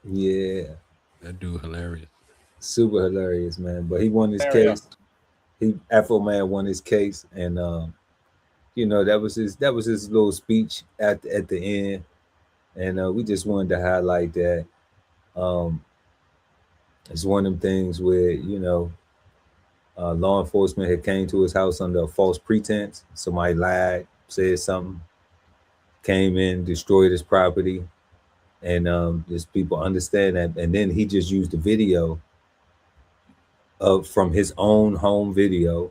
Yeah, that dude hilarious. Super hilarious, man. But he won his case. Afroman won his case, and you know, that was his little speech at the end, and we just wanted to highlight that. It's one of them things where, you know, law enforcement had came to his house under a false pretense. Somebody lied, said something, came in, destroyed his property, and just people understand that. And then he just used the video from his own home video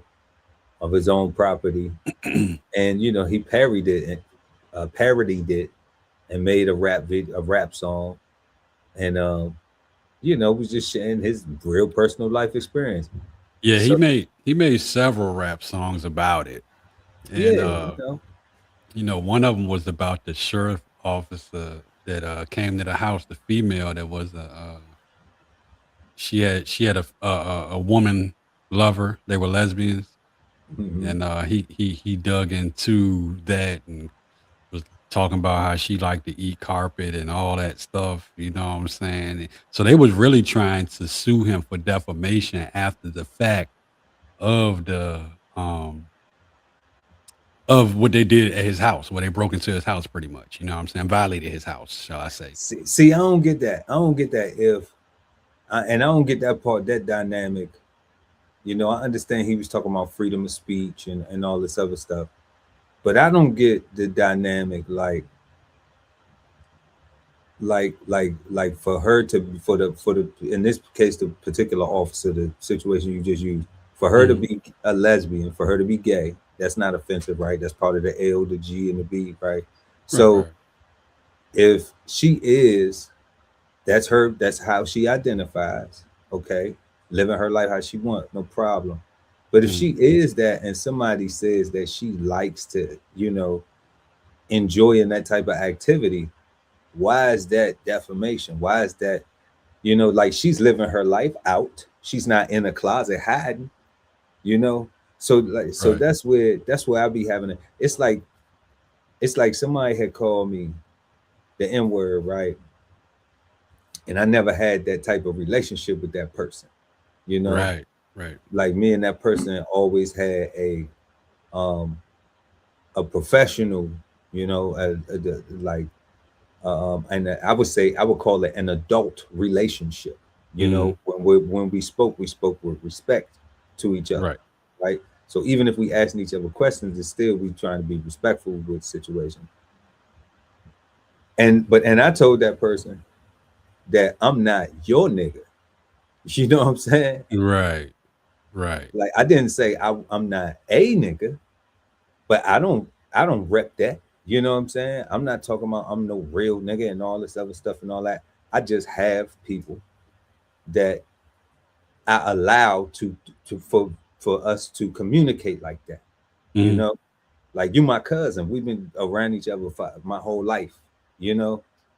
of his own property, and you know, he parodied it and made a rap song, and you know, was just sharing his real personal life experience. Yeah, so, he made several rap songs about it, and you know, one of them was about the sheriff officer that came to the house, the female that was she had a woman lover. They were lesbians. And he dug into that and was talking about how she liked to eat carpet and all that stuff, you know what I'm saying? So they was really trying to sue him for defamation after the fact of the of what they did at his house, where they broke into his house pretty much, you know what I'm saying? Violated his house, shall I say. See, I don't get that. I don't get that and I don't get that part, that dynamic. You know, I understand he was talking about freedom of speech and all this other stuff, but I don't get the dynamic like for her to for the in this case, the particular officer, the situation you just used, for her to be a lesbian, for her to be gay, that's not offensive, right? That's part of the L, the G, and the B, right? So if she is, That's her. That's how she identifies. Okay, living her life how she wants, no problem. But if she is that, and somebody says that she likes to, enjoy in that type of activity, why is that defamation? Why is that, like she's living her life out. She's not in a closet hiding, So Right. that's where I be having it. It's like somebody had called me the N-word, right? And I never had that type of relationship with that person, Right. like me and that person always had a professional, and I would say I would call it an adult relationship. When we spoke with respect to each other, Right. right? So even if we asking each other questions, it's still we trying to be respectful with the situation. And I told that person that I'm not your nigga. You know what I'm saying? Right. Like I didn't say I'm not a nigga, but I don't rep that. You know what I'm saying? I'm not talking about I'm no real nigga and all this other stuff and all that. I just have people that I allow for us to communicate like that. Like you my cousin. We've been around each other for my whole life,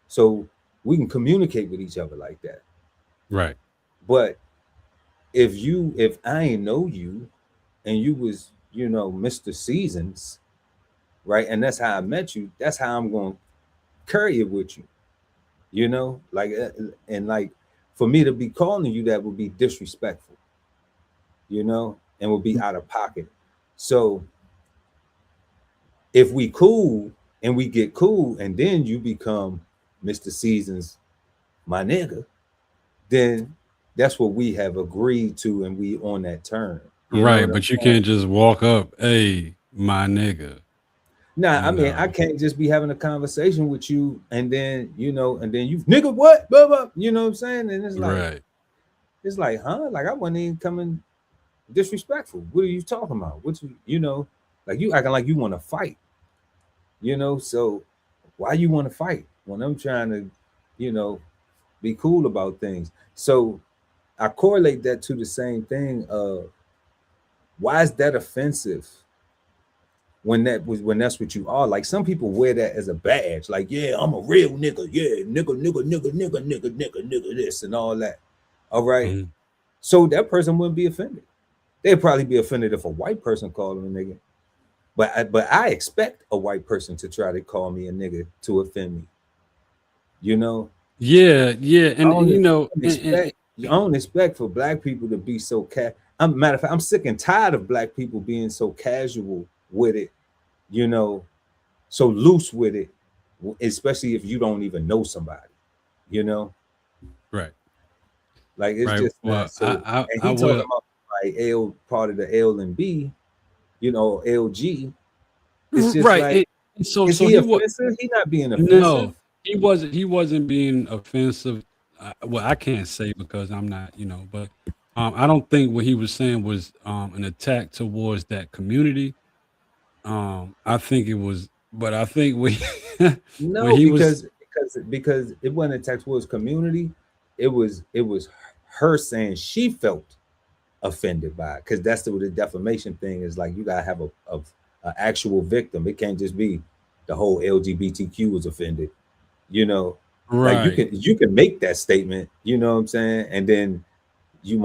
so we can communicate with each other like that. Right. But if I ain't know you and you was, Mr. Seasons, right? And that's how I met you, that's how I'm going to carry it with you, and like for me to be calling you that would be disrespectful, and would be out of pocket. So if we cool and we get cool and then you become Mr. Seasons, my nigga, then that's what we have agreed to and we on that term. Right. But you can't just walk up, hey, my nigga. Nah, I mean, I can't just be having a conversation with you and then, you nigga what? Blah, blah, you know what I'm saying? And it's like, it's like, huh? Like I wasn't even coming disrespectful. What are you talking about? What like you acting like you want to fight, so why you want to fight when I'm trying to, be cool about things? So I correlate that to the same thing of why is that offensive when that's what you are? Like some people wear that as a badge, like, yeah, I'm a real nigga, yeah, nigga, this and all that. All right. So that person wouldn't be offended. They'd probably be offended if a white person called them a nigga. But I expect a white person to try to call me a nigga to offend me. Yeah, and I don't expect for black people to be so matter of fact, I'm sick and tired of black people being so casual with it, so loose with it, especially if you don't even know somebody, Right. Like it's just well, not so. I And he talking about like L part of the L and B, LG. It's just like, so is so he he offensive? He not being offensive. No, he wasn't being offensive. Well, I can't say because I'm not, but I don't think what he was saying was an attack towards that community. I think it was, but I think when No, he because it wasn't attack towards community. It was her saying she felt offended by it, because that's the defamation thing is like you gotta have a actual victim. It can't just be the whole LGBTQ was offended, right. Like you can make that statement, you know what I'm saying, and then you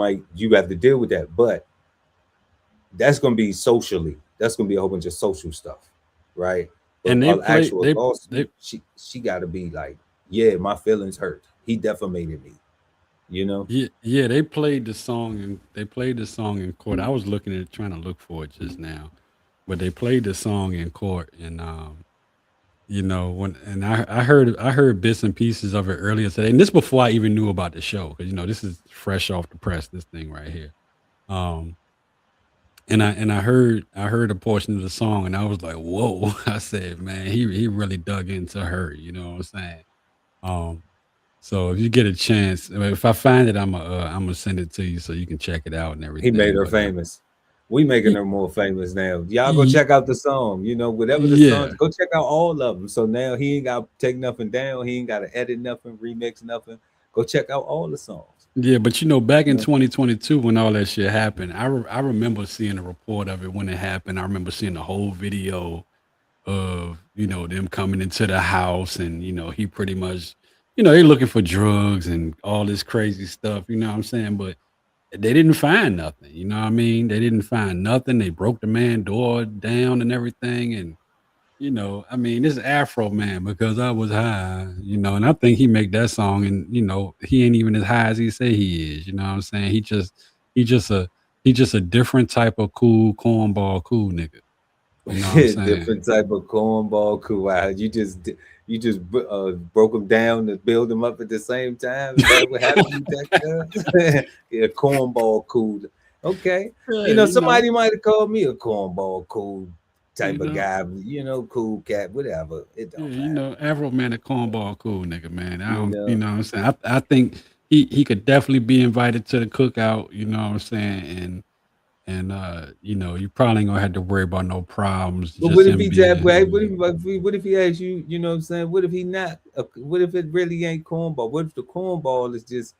have to deal with that, but that's gonna be socially. That's gonna be a whole bunch of social stuff, right? But And an actual lawsuit, she got to be like, yeah, my feelings hurt. He defamated me, Yeah, they played the song in court. I was looking at trying to look for it just now, but they played the song in court, and I heard bits and pieces of it earlier today, and this before I even knew about the show, because this is fresh off the press, this thing right here. And I heard a portion of the song, and I was like, whoa. I said, man, he really dug into her, you know what I'm saying? So if you get a chance, if I find it, I'm gonna send it to you so you can check it out and everything. He made her famous. We making her more famous now. Y'all go check out the song, whatever the songs, go check out all of them. So now he ain't got to take nothing down. He ain't got to edit nothing, remix nothing. Go check out all the songs. Yeah, but back in 2022 when all that shit happened, I remember seeing a report of it when it happened. I remember seeing the whole video of them coming into the house, and he pretty much they looking for drugs and all this crazy stuff. You know what I'm saying? But they didn't find nothing. You know what I mean? They didn't find nothing. They broke the man door down and everything, and I mean, this Afroman, because I was high, and I think he make that song, and he ain't even as high as he say he is. You know what I'm saying? He just a different type of cool cornball cool nigga. You know what I'm saying? Different type of cornball cool. Wow, you just broke them down to build them up at the same time. Is that what happened with that? Yeah, cornball cool. Okay, somebody might have called me a cornball cool type of guy, cool cat, whatever. It don't matter. Afroman a cornball cool nigga, man. I don't, what I'm saying? I think he could definitely be invited to the cookout, you know what I'm saying? And you probably ain't gonna have to worry about no problems. But what if he that way? What if he asks you, you know what I'm saying? What if he not? What if it really ain't cornball? What if the cornball is just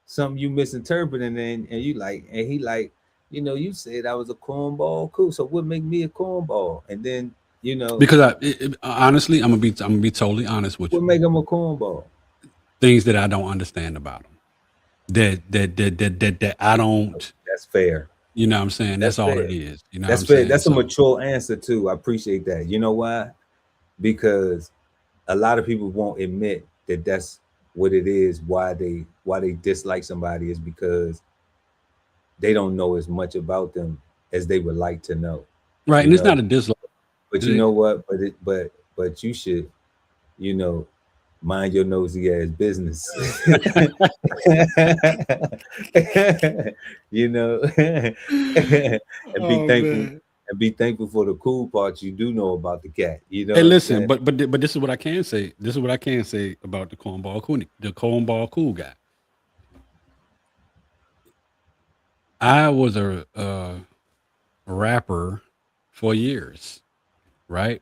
something you misinterpreting and you like, and he like, you said I was a cornball, cool. So what make me a cornball? And then because honestly, I'm gonna be totally honest with you. What make him a cornball? Things that I don't understand about him. That I don't. That's fair. You know what I'm saying? That's all it is. You know that's what I'm fair. saying? That's a mature answer too. I appreciate that. You know why? Because a lot of people won't admit that that's what it is. Why they dislike somebody is because they don't know as much about them as they would like to know. Right, and it's not a dislike. But you know what? But you should, mind your nosy ass business. And be thankful. Man. And be thankful for the cool parts you do know about the cat. Hey, listen, but this is what I can say. This is what I can say about the cornball cool guy. I was a rapper for years, right?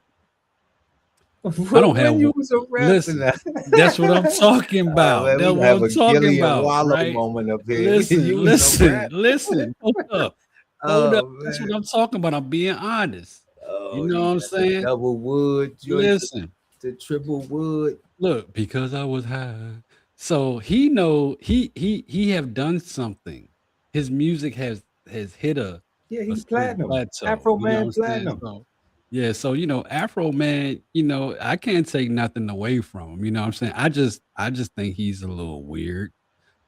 I don't have. Listen, that's what I'm talking about. That's what I'm talking about. Right? Moment up here. Listen. Hold up. That's what I'm talking about. I'm being honest. You know what I'm saying? Double wood. Listen, the triple wood. Look, because I was high. So he have done something. His music has hit he's platinum. Afroman platinum. So Afroman, I can't take nothing away from him. You know what I'm saying? I just think he's a little weird,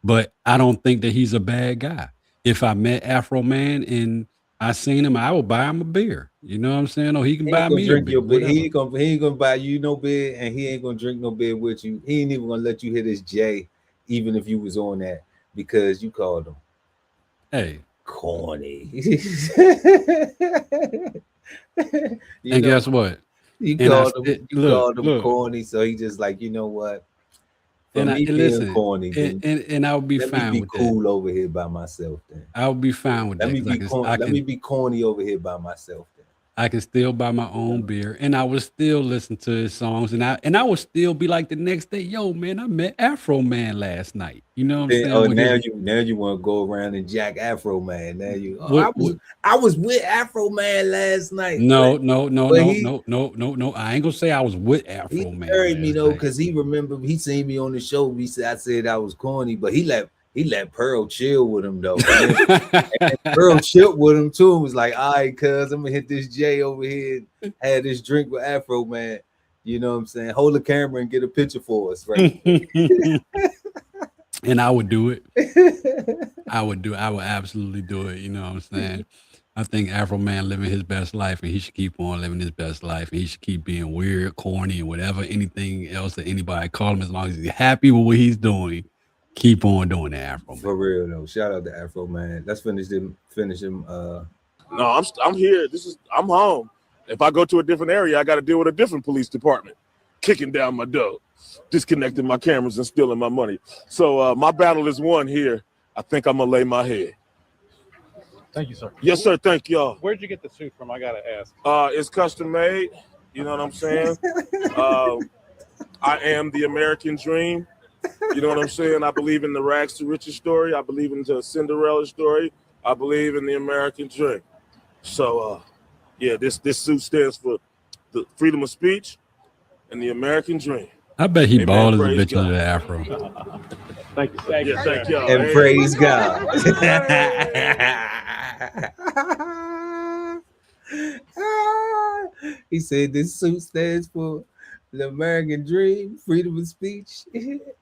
but I don't think that he's a bad guy. If I met Afroman and I seen him, I would buy him a beer. You know what I'm saying? Or he can buy me a beer. He ain't gonna buy you no beer, and he ain't gonna drink no beer with you. He ain't even gonna let you hit his J, even if you was on that, because you called him. Hey, corny. And guess what? You called him corny, so he just like, you know what? And I listen, corny, and I would be fine with cool that. Over here by myself. Then I would be fine with that. Let me be corny over here by myself. Then I can still buy my own beer, and I would still listen to his songs, and I would still be like the next day, yo, man, I met Afroman last night. You know what I'm saying? Oh, now you want to go around and jack Afroman. Now you, I was with Afroman last night. No. I ain't gonna say I was with Afroman. He heard me though, because he remembered he seen me on the show. I said I was corny, but he let Pearl chill with him though. And Pearl chilled with him too. And was like, all right, cuz I'm gonna hit this J over here and had this drink with Afroman. You know what I'm saying? Hold the camera and get a picture for us, right? And I would do it. I would absolutely do it. You know what I'm saying? I think Afroman living his best life, and he should keep on living his best life, and he should keep being weird, corny, and whatever, anything else that anybody call him, as long as he's happy with what he's doing. Keep on doing the Afro. For real though. Shout out to Afroman. Let's finish him. No, I'm here. I'm home. If I go to a different area, I got to deal with a different police department kicking down my door, disconnecting my cameras and stealing my money. So my battle is won here. I think I'm gonna lay my head. Thank you, sir. Yes, sir. Thank y'all. Where'd you get the suit from? I gotta ask. It's custom made. You know what I'm saying? I am the American dream. You know what I'm saying? I believe in the rags to riches story. I believe in the Cinderella story. I believe in the American dream. So, yeah, this suit stands for the freedom of speech and the American dream. I bet he Amen. bald as a Praise bitch under God. the afro. Thank you. Yeah, thank y'all. And Hey. praise God. He said this suit stands for the American dream, freedom of speech.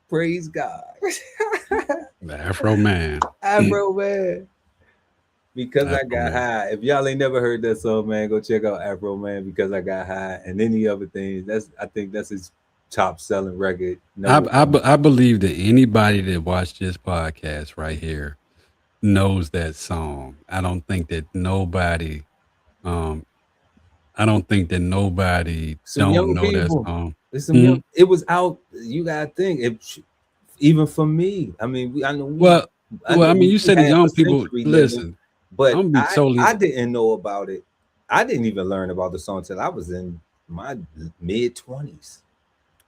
Praise God. The Afro Man. Afro Man. Because I Afro got Man. high. If y'all ain't never heard that song, man, go check out Afro Man, Because I Got High, and any other things. I think that's his top selling record. I believe that anybody that watched this podcast right here knows that song. I don't think that nobody don't Some young know that people. song. It's some young, it was out. You gotta think it, even for me. I mean, I know. You said the young people. Listen, but I'm gonna be totally. I didn't know about it. I didn't even learn about the song till I was in my mid-20s.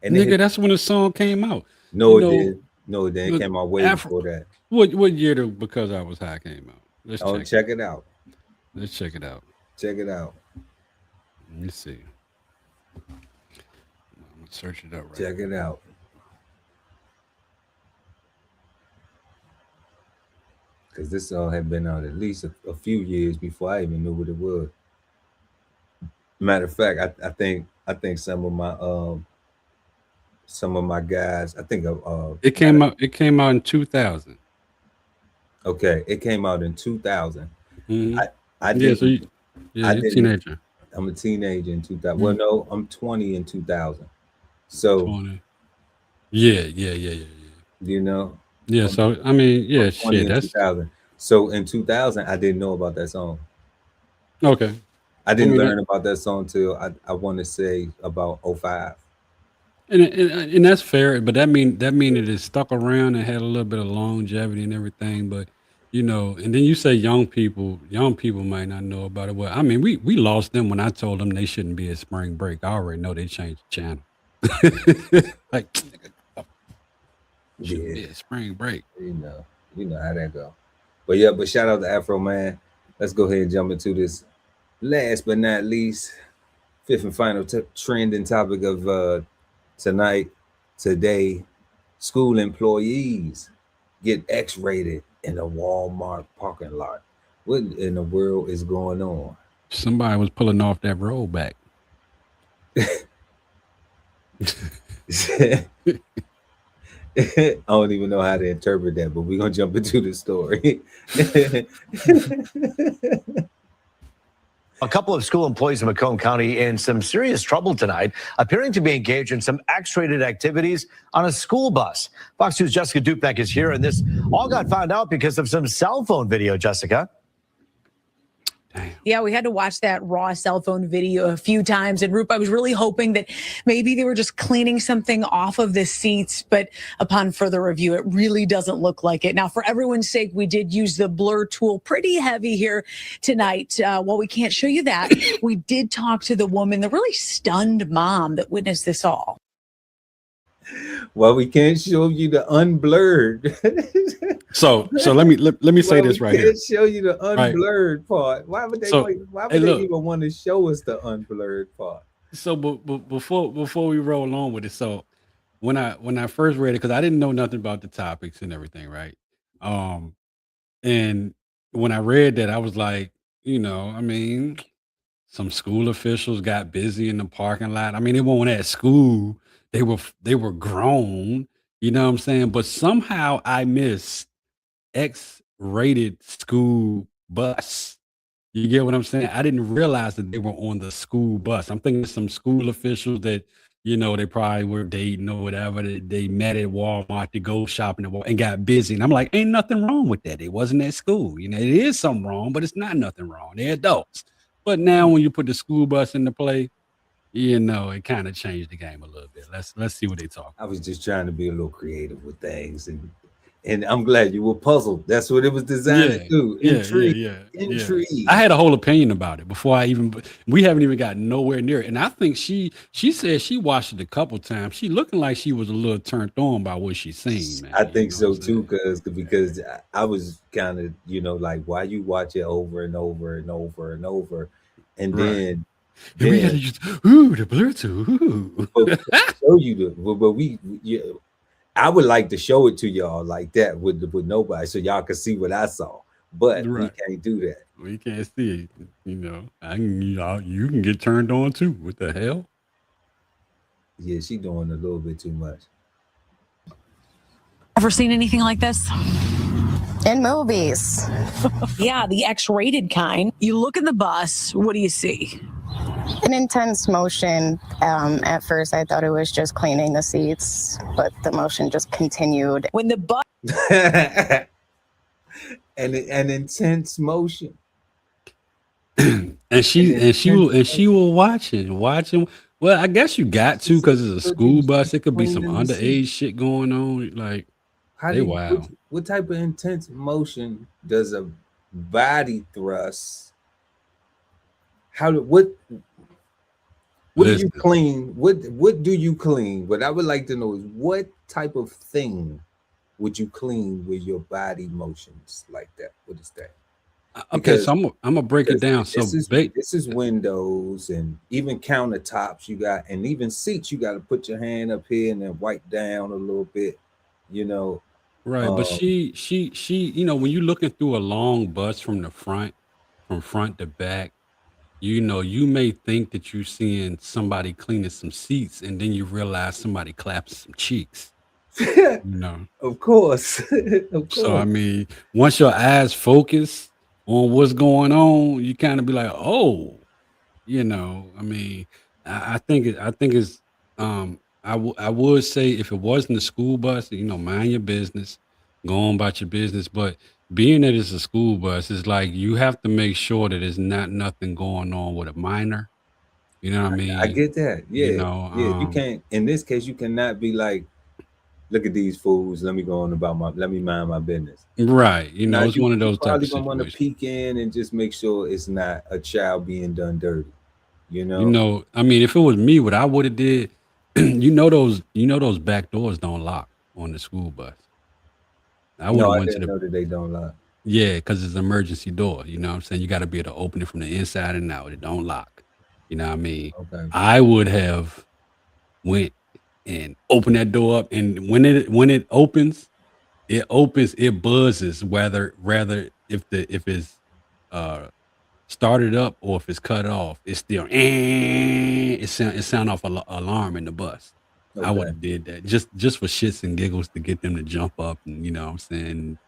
And nigga, that's when the song came out. No, it did. No, it didn't. It came out way before that. What year did Because I Was High came out? Let's check it out. Let's check it out. Check it out. Let me see. I'm gonna search it up right Check it out. Because this song had been out at least a few years before I even knew what it was. Matter of fact, I think some of my guys, I think it came out in 2000. Okay, it came out in 2000. Mm-hmm. You're a teenager. I'm a teenager in 2000. Mm-hmm. Well, no, I'm 20 in 2000. So 20. Yeah. You know? Yeah, so I mean, yeah, shit. That's 2000. So in 2000, I didn't know about that song. Okay. I didn't learn about that song till I want to say about 05. And that's fair, but that mean it is stuck around and had a little bit of longevity and everything. But you know, and then you say young people might not know about it. Well, I mean, we lost them when I told them they shouldn't be at spring break. I already know they changed the channel. Like, yeah, spring break. You know how that go. But yeah, but shout out to Afro Man. Let's go ahead and jump into this last but not least, fifth and final trending topic of today. School employees get X-rated in a Walmart parking lot. What in the world is going on? Somebody was pulling off that rollback. I don't even know how to interpret that, but we're gonna jump into the story. A couple of school employees in Macomb County in some serious trouble tonight, appearing to be engaged in some X-rated activities on a school bus. Fox News' Jessica Dupek is here, and this all got found out because of some cell phone video, Jessica. Yeah, we had to watch that raw cell phone video a few times. And Roop, I was really hoping that maybe they were just cleaning something off of the seats. But upon further review, it really doesn't look like it. Now, for everyone's sake, we did use the blur tool pretty heavy here tonight. While we can't show you that, we did talk to the woman, the really stunned mom that witnessed this all. Well, we can't show you the unblurred. So let me say this right here. Show you the unblurred part. Why would they? Even want to show us the unblurred part? So, but before we roll on with it, so when I first read it, because I didn't know nothing about the topics and everything, right? And when I read that, I was like, I mean, some school officials got busy in the parking lot. I mean, they weren't at school. They were grown, you know what I'm saying? But somehow I missed X-rated school bus. You get what I'm saying? I didn't realize that they were on the school bus. I'm thinking some school officials that, they probably were dating or whatever. They met at Walmart to go shopping and got busy. And I'm like, ain't nothing wrong with that. It wasn't at school. It is something wrong, but it's not nothing wrong. They're adults. But now when you put the school bus into play, it kind of changed the game a little bit. Let's see what they talk. I was just trying to be a little creative with things, And I'm glad you were puzzled. That's what it was designed to do. Intrigue. Intrigue. I had a whole opinion about it before we haven't even got nowhere near it. And I think she said she watched it a couple times. She looking like she was a little turned on by what she seen, man. I think so too, because I was kind of, like, why you watch it over and over and over and over, and then we gotta use the Bluetooth. Show you I would like to show it to y'all like that with nobody, so y'all can see what I saw. But we can't do that. We can't see it. You can get turned on too. What the hell? Yeah, she doing a little bit too much. Ever seen anything like this? In movies. Yeah, the X-rated kind. You look at the bus, what do you see? An intense motion. At first, I thought it was just cleaning the seats, but the motion just continued. When the bus an intense motion. and she will watching. Well, I guess you got to, because it's a school bus. It could be some underage shit going on. Like, what type of intense motion does a body thrust? What do you clean? What do you clean? What I would like to know is, what type of thing would you clean with your body motions like that? What is that? Okay, so I'm gonna break it down. So this is windows and even countertops you got, and even seats. You got to put your hand up here and then wipe down a little bit, Right, but she, when you're looking through a long bus from front to back, you may think that you're seeing somebody cleaning some seats, and then you realize somebody clapping some cheeks. Of course. So I mean, once your eyes focus on what's going on, you kind of be like, oh, I mean, I think it's I would say, if it wasn't a school bus, mind your business, go on about your business. But being that it's a school bus, it's like you have to make sure that there's not nothing going on with a minor. You know what I mean? I get that. Yeah. You can't, in this case, you cannot be like, look at these fools. Let me mind my business. Right. It's one of those type of situations. Probably gonna want to peek in and just make sure it's not a child being done dirty. I mean, if it was me, what I would have did, those back doors don't lock on the school bus. I didn't know that they don't lock. Yeah, because it's an emergency door. You know what I'm saying? You got to be able to open it from the inside and out. It don't lock. You know what I mean? Okay. I would have went and opened that door up, and when it opens, it buzzes rather if it's started up or if it's cut off. It's still it sound off an alarm in the bus. Okay. I would have did that just for shits and giggles, to get them to jump up, and what I'm saying,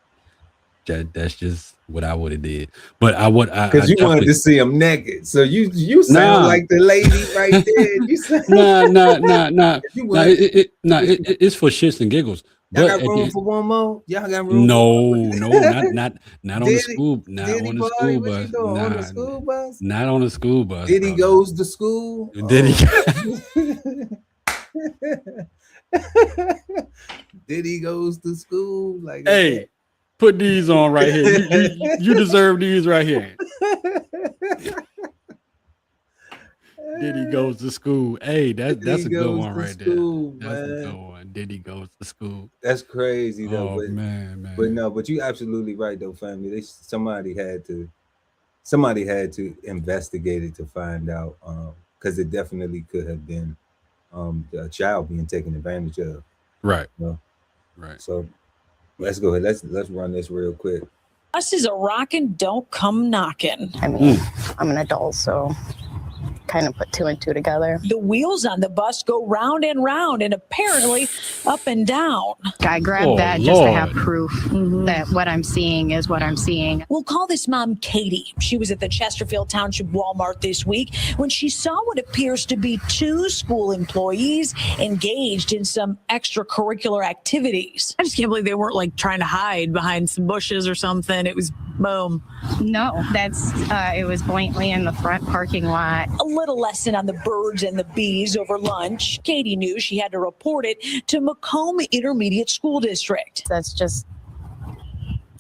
that's just what I would have did. But because you wanted to see them naked, so you sound like the lady right there. You sound it's for shits and giggles. Y'all got room for one more? Y'all got room? No, not on the school. Not on the school bus. On the school bus? Not on the school bus. Diddy goes to school. Diddy. Diddy goes to school. Like, hey, put these on right here. You deserve these right here. Diddy goes to school. Hey, that's a good one right there. That's a good one. Diddy goes to school. That's crazy though. Oh, man. But you absolutely right though, family. Somebody had to investigate it to find out, because it definitely could have been a child being taken advantage of. Right. Right. So let's go ahead. Let's run this real quick. Us is a rockin', don't come knocking. I mean, I'm an adult, so kind of put two and two together. The wheels on the bus go round and round, and apparently up and down. I grabbed that just to have proof that what I'm seeing is what I'm seeing. We'll call this mom Katie. She was at the Chesterfield Township Walmart this week when she saw what appears to be two school employees engaged in some extracurricular activities. I just can't believe they weren't like trying to hide behind some bushes or something. It was boom. No, it was blatantly in the front parking lot. A little lesson on the birds and the bees over lunch. Katie knew she had to report it to Macomb Intermediate School District. That's just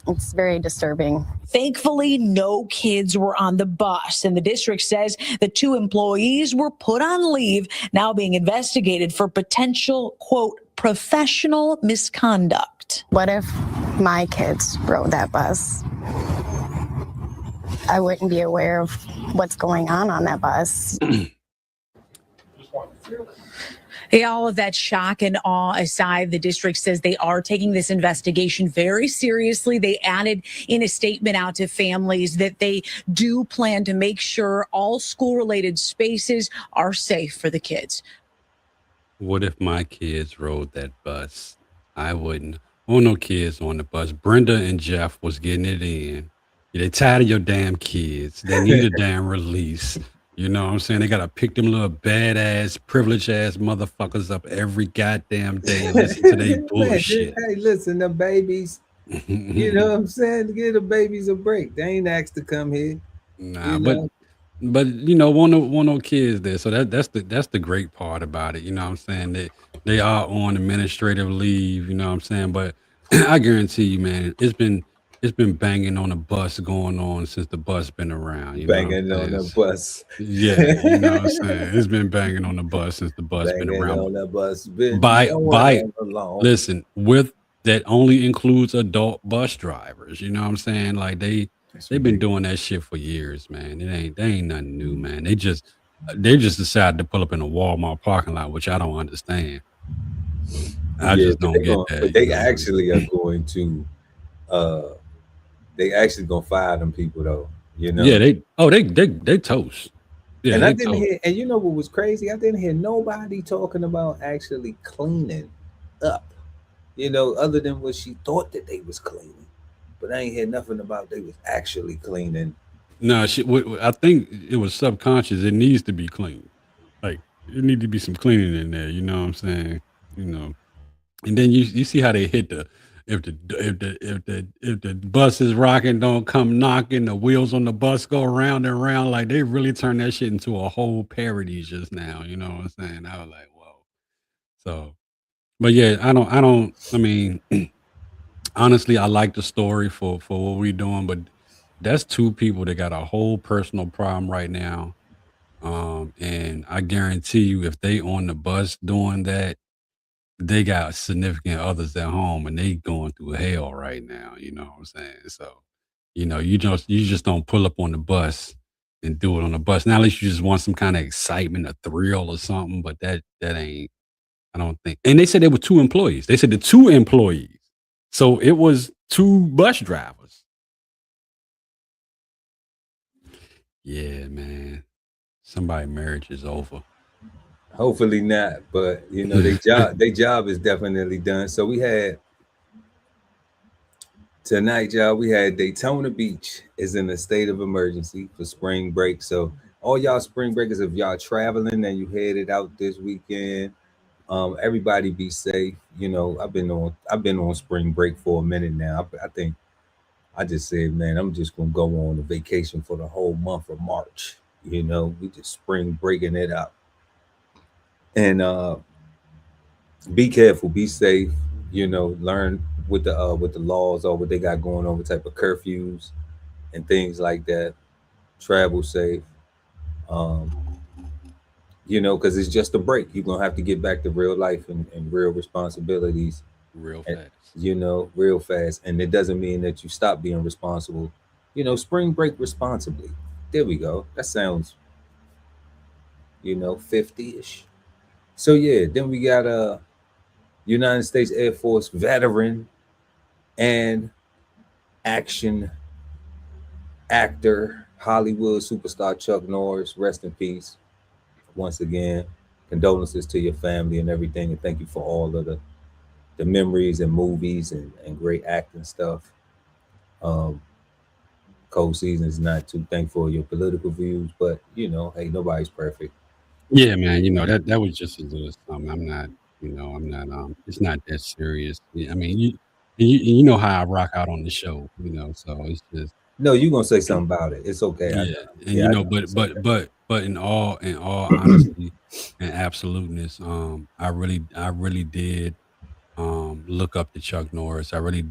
It's very disturbing. Thankfully, no kids were on the bus, and the district says the 2 employees were put on leave, now being investigated for potential, quote, professional misconduct. What if my kids rode that bus? I wouldn't be aware of what's going on that bus. Yeah, all of that shock and awe aside, the district says they are taking this investigation very seriously. They added in a statement out to families that they do plan to make sure all school-related spaces are safe for the kids. What if my kids rode that bus? I wouldn't want no kids on the bus. Brenda and Jeff was getting it in. They tired of your damn kids. They need a damn release. You know what I'm saying? They got to pick them little badass, privileged ass motherfuckers up every goddamn day and listen to their bullshit. Hey, listen, the babies, you know what I'm saying? Give the babies a break. They ain't asked to come here. Nah, you but know? but you know, want no kids there. So that's the great part about it. You know what I'm saying? They are on administrative leave, you know what I'm saying? But I guarantee you, man, it's been banging on the bus going on since the bus been around. You Banging know on the bus. Yeah, you know what I'm saying? It's been banging on the bus since the bus been Banging around. on the bus. Been By going along. listen, with that only includes adult bus drivers. You know what I'm saying? Like they've been doing that shit for years, man. They ain't nothing new, man. They just decided to pull up in a Walmart parking lot, which I don't understand. I just don't get that. But they actually are going to they actually gonna fire them people though. You know? Yeah, they toast. Yeah, and I they didn't toast. hear, and you know what was crazy? I didn't hear nobody talking about actually cleaning up. You know, other than what she thought that they was cleaning. But I ain't hear nothing about they was actually cleaning. No, I think it was subconscious. It needs to be clean. Like it need to be some cleaning in there. You know what I'm saying? You know, and then you see how they hit if the bus is rocking, don't come knocking. The wheels on the bus go around and around. Like they really turned that shit into a whole parody just now. You know what I'm saying? I was like, whoa. So, but yeah, I mean, honestly, I like the story for what we're doing, but that's 2 people that got a whole personal problem right now. And I guarantee you, if they on the bus doing that, they got significant others at home and they going through hell right now. You know what I'm saying? So, you know, you just don't pull up on the bus and do it on the bus. Now, at least you just want some kind of excitement, a thrill or something, but that ain't, I don't think. And they said there were 2 employees. They said the 2 employees. So it was 2 bus drivers. Yeah, man. Somebody's marriage is over. Hopefully not, but you know, their job is definitely done. So we had tonight, y'all, we had Daytona Beach is in a state of emergency for spring break. So all y'all spring breakers, if y'all traveling and you headed out this weekend, everybody be safe. You know, I've been on spring break for a minute now. I think I just said, man, I'm just gonna go on a vacation for the whole month of March. You know, we just spring breaking it up. And be careful, be safe, you know, learn with the laws or what they got going on with type of curfews and things like that. Travel safe. You know, because it's just a break. You're gonna have to get back to real life and real responsibilities real fast. You know, real fast. And it doesn't mean that you stop being responsible. You know, spring break responsibly. There we go. That sounds, you know, 50-ish. So yeah, then we got a United States Air Force veteran and action actor, Hollywood superstar Chuck Norris. Rest in peace. Once again, condolences to your family and everything, and thank you for all of the memories and movies and great acting stuff. Cold Season is not too thankful for your political views, but you know, hey, nobody's perfect. Yeah, man, you know, that was just a little something. I'm not, it's not that serious. I mean, you know how I rock out on the show, you know, so it's just. No, you're gonna say something about it. It's okay. Yeah, and you know, but in all honesty and absoluteness, I really did look up to Chuck Norris. I really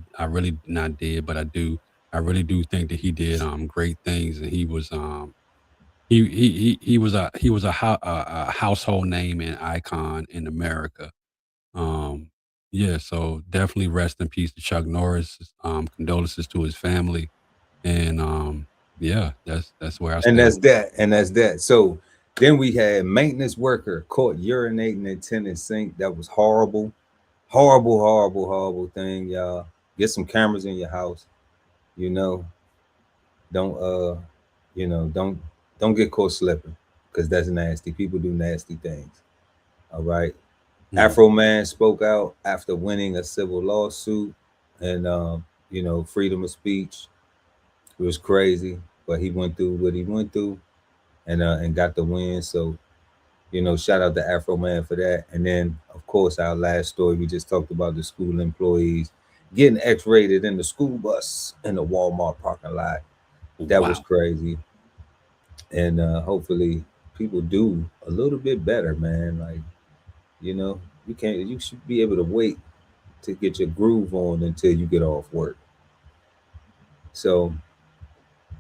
not did, but I really do think that he did great things, and he was he was a household name and icon in America. Yeah, so definitely rest in peace to Chuck Norris. Condolences to his family, and yeah, that's where I stand. And that's that. So then we had maintenance worker caught urinating in tenant sink. That was horrible, horrible thing, y'all. Get some cameras in your house. You know, don't don't get caught slipping, because that's nasty. People do nasty things. All right. Afroman spoke out after winning a civil lawsuit, and freedom of speech. It was crazy, but he went through what he went through, and got the win. So, shout out to Afroman for that. And then, of course, our last story, we just talked about the school employees getting X-rated in the school bus in the Walmart parking lot. That was crazy. And hopefully people do a little bit better, man. Like, you should be able to wait to get your groove on until you get off work. So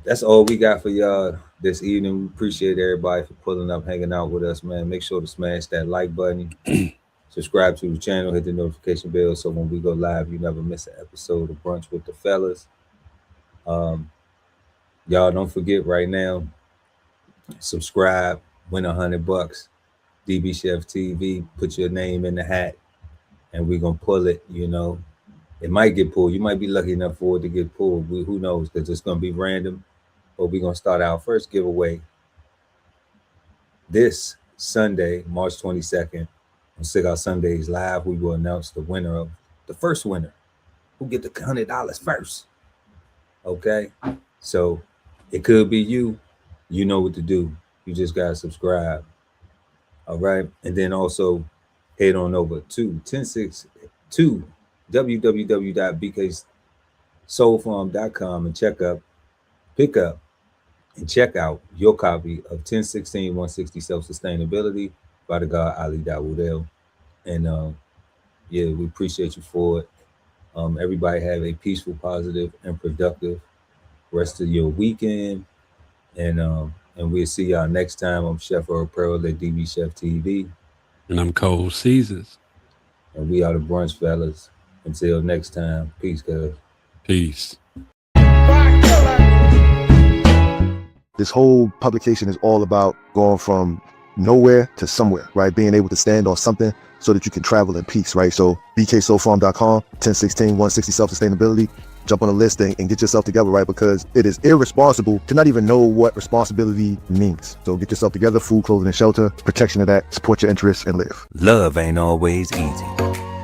that's all we got for y'all this evening. We appreciate everybody for pulling up, hanging out with us, man. Make sure to smash that like button, subscribe to the channel, hit the notification bell, so when we go live, you never miss an episode of Brunch with the Fellas. Y'all don't forget right now, subscribe, win $100. DBCHEFTV, put your name in the hat, and we're gonna pull it. It might get pulled. You might be lucky enough for it to get pulled. Who knows? Because it's gonna be random. But we're gonna start our first giveaway this Sunday, March 22nd, on Cigar Sundays Live. We will announce the first winner who get the $100 first. Okay, so it could be you. You know what to do. You just gotta subscribe. All right, and then also head on over to www.bksoulfarm.com and pick up and check out your copy of 1016-160 Self-Sustainability by the God Ali Dawood. And we appreciate you for it. Everybody have a peaceful, positive, and productive rest of your weekend. And we'll see y'all next time. I'm Chef Earl Pearl at DBCHEFTV. And I'm Cold Seasons. And we are the Brunch Fellas. Until next time, peace, guys. Peace. This whole publication is all about going from nowhere to somewhere, right? Being able to stand on something so that you can travel in peace, right? So bksoulfarm.com, 1016-160 Self-Sustainability. Jump on the list and get yourself together, right? Because it is irresponsible to not even know what responsibility means. So get yourself together, food, clothing, and shelter, protection of that, support your interests, and live. Love ain't always easy,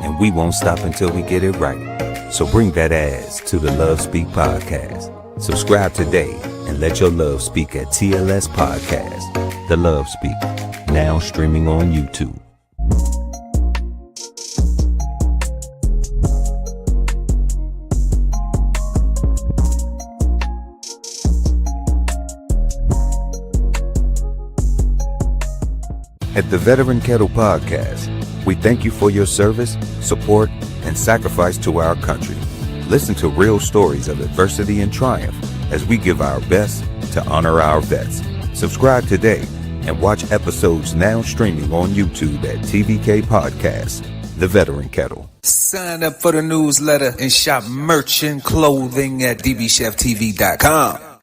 and we won't stop until we get it right. So bring that ass to the Love Speak podcast. Subscribe today and let your love speak at TLS Podcast. The Love Speak, now streaming on YouTube. At the Veteran Kettle Podcast, we thank you for your service, support, and sacrifice to our country. Listen to real stories of adversity and triumph as we give our best to honor our vets. Subscribe today and watch episodes now streaming on YouTube at TVK Podcast, The Veteran Kettle. Sign up for the newsletter and shop merch and clothing at DBCHEFTV.com.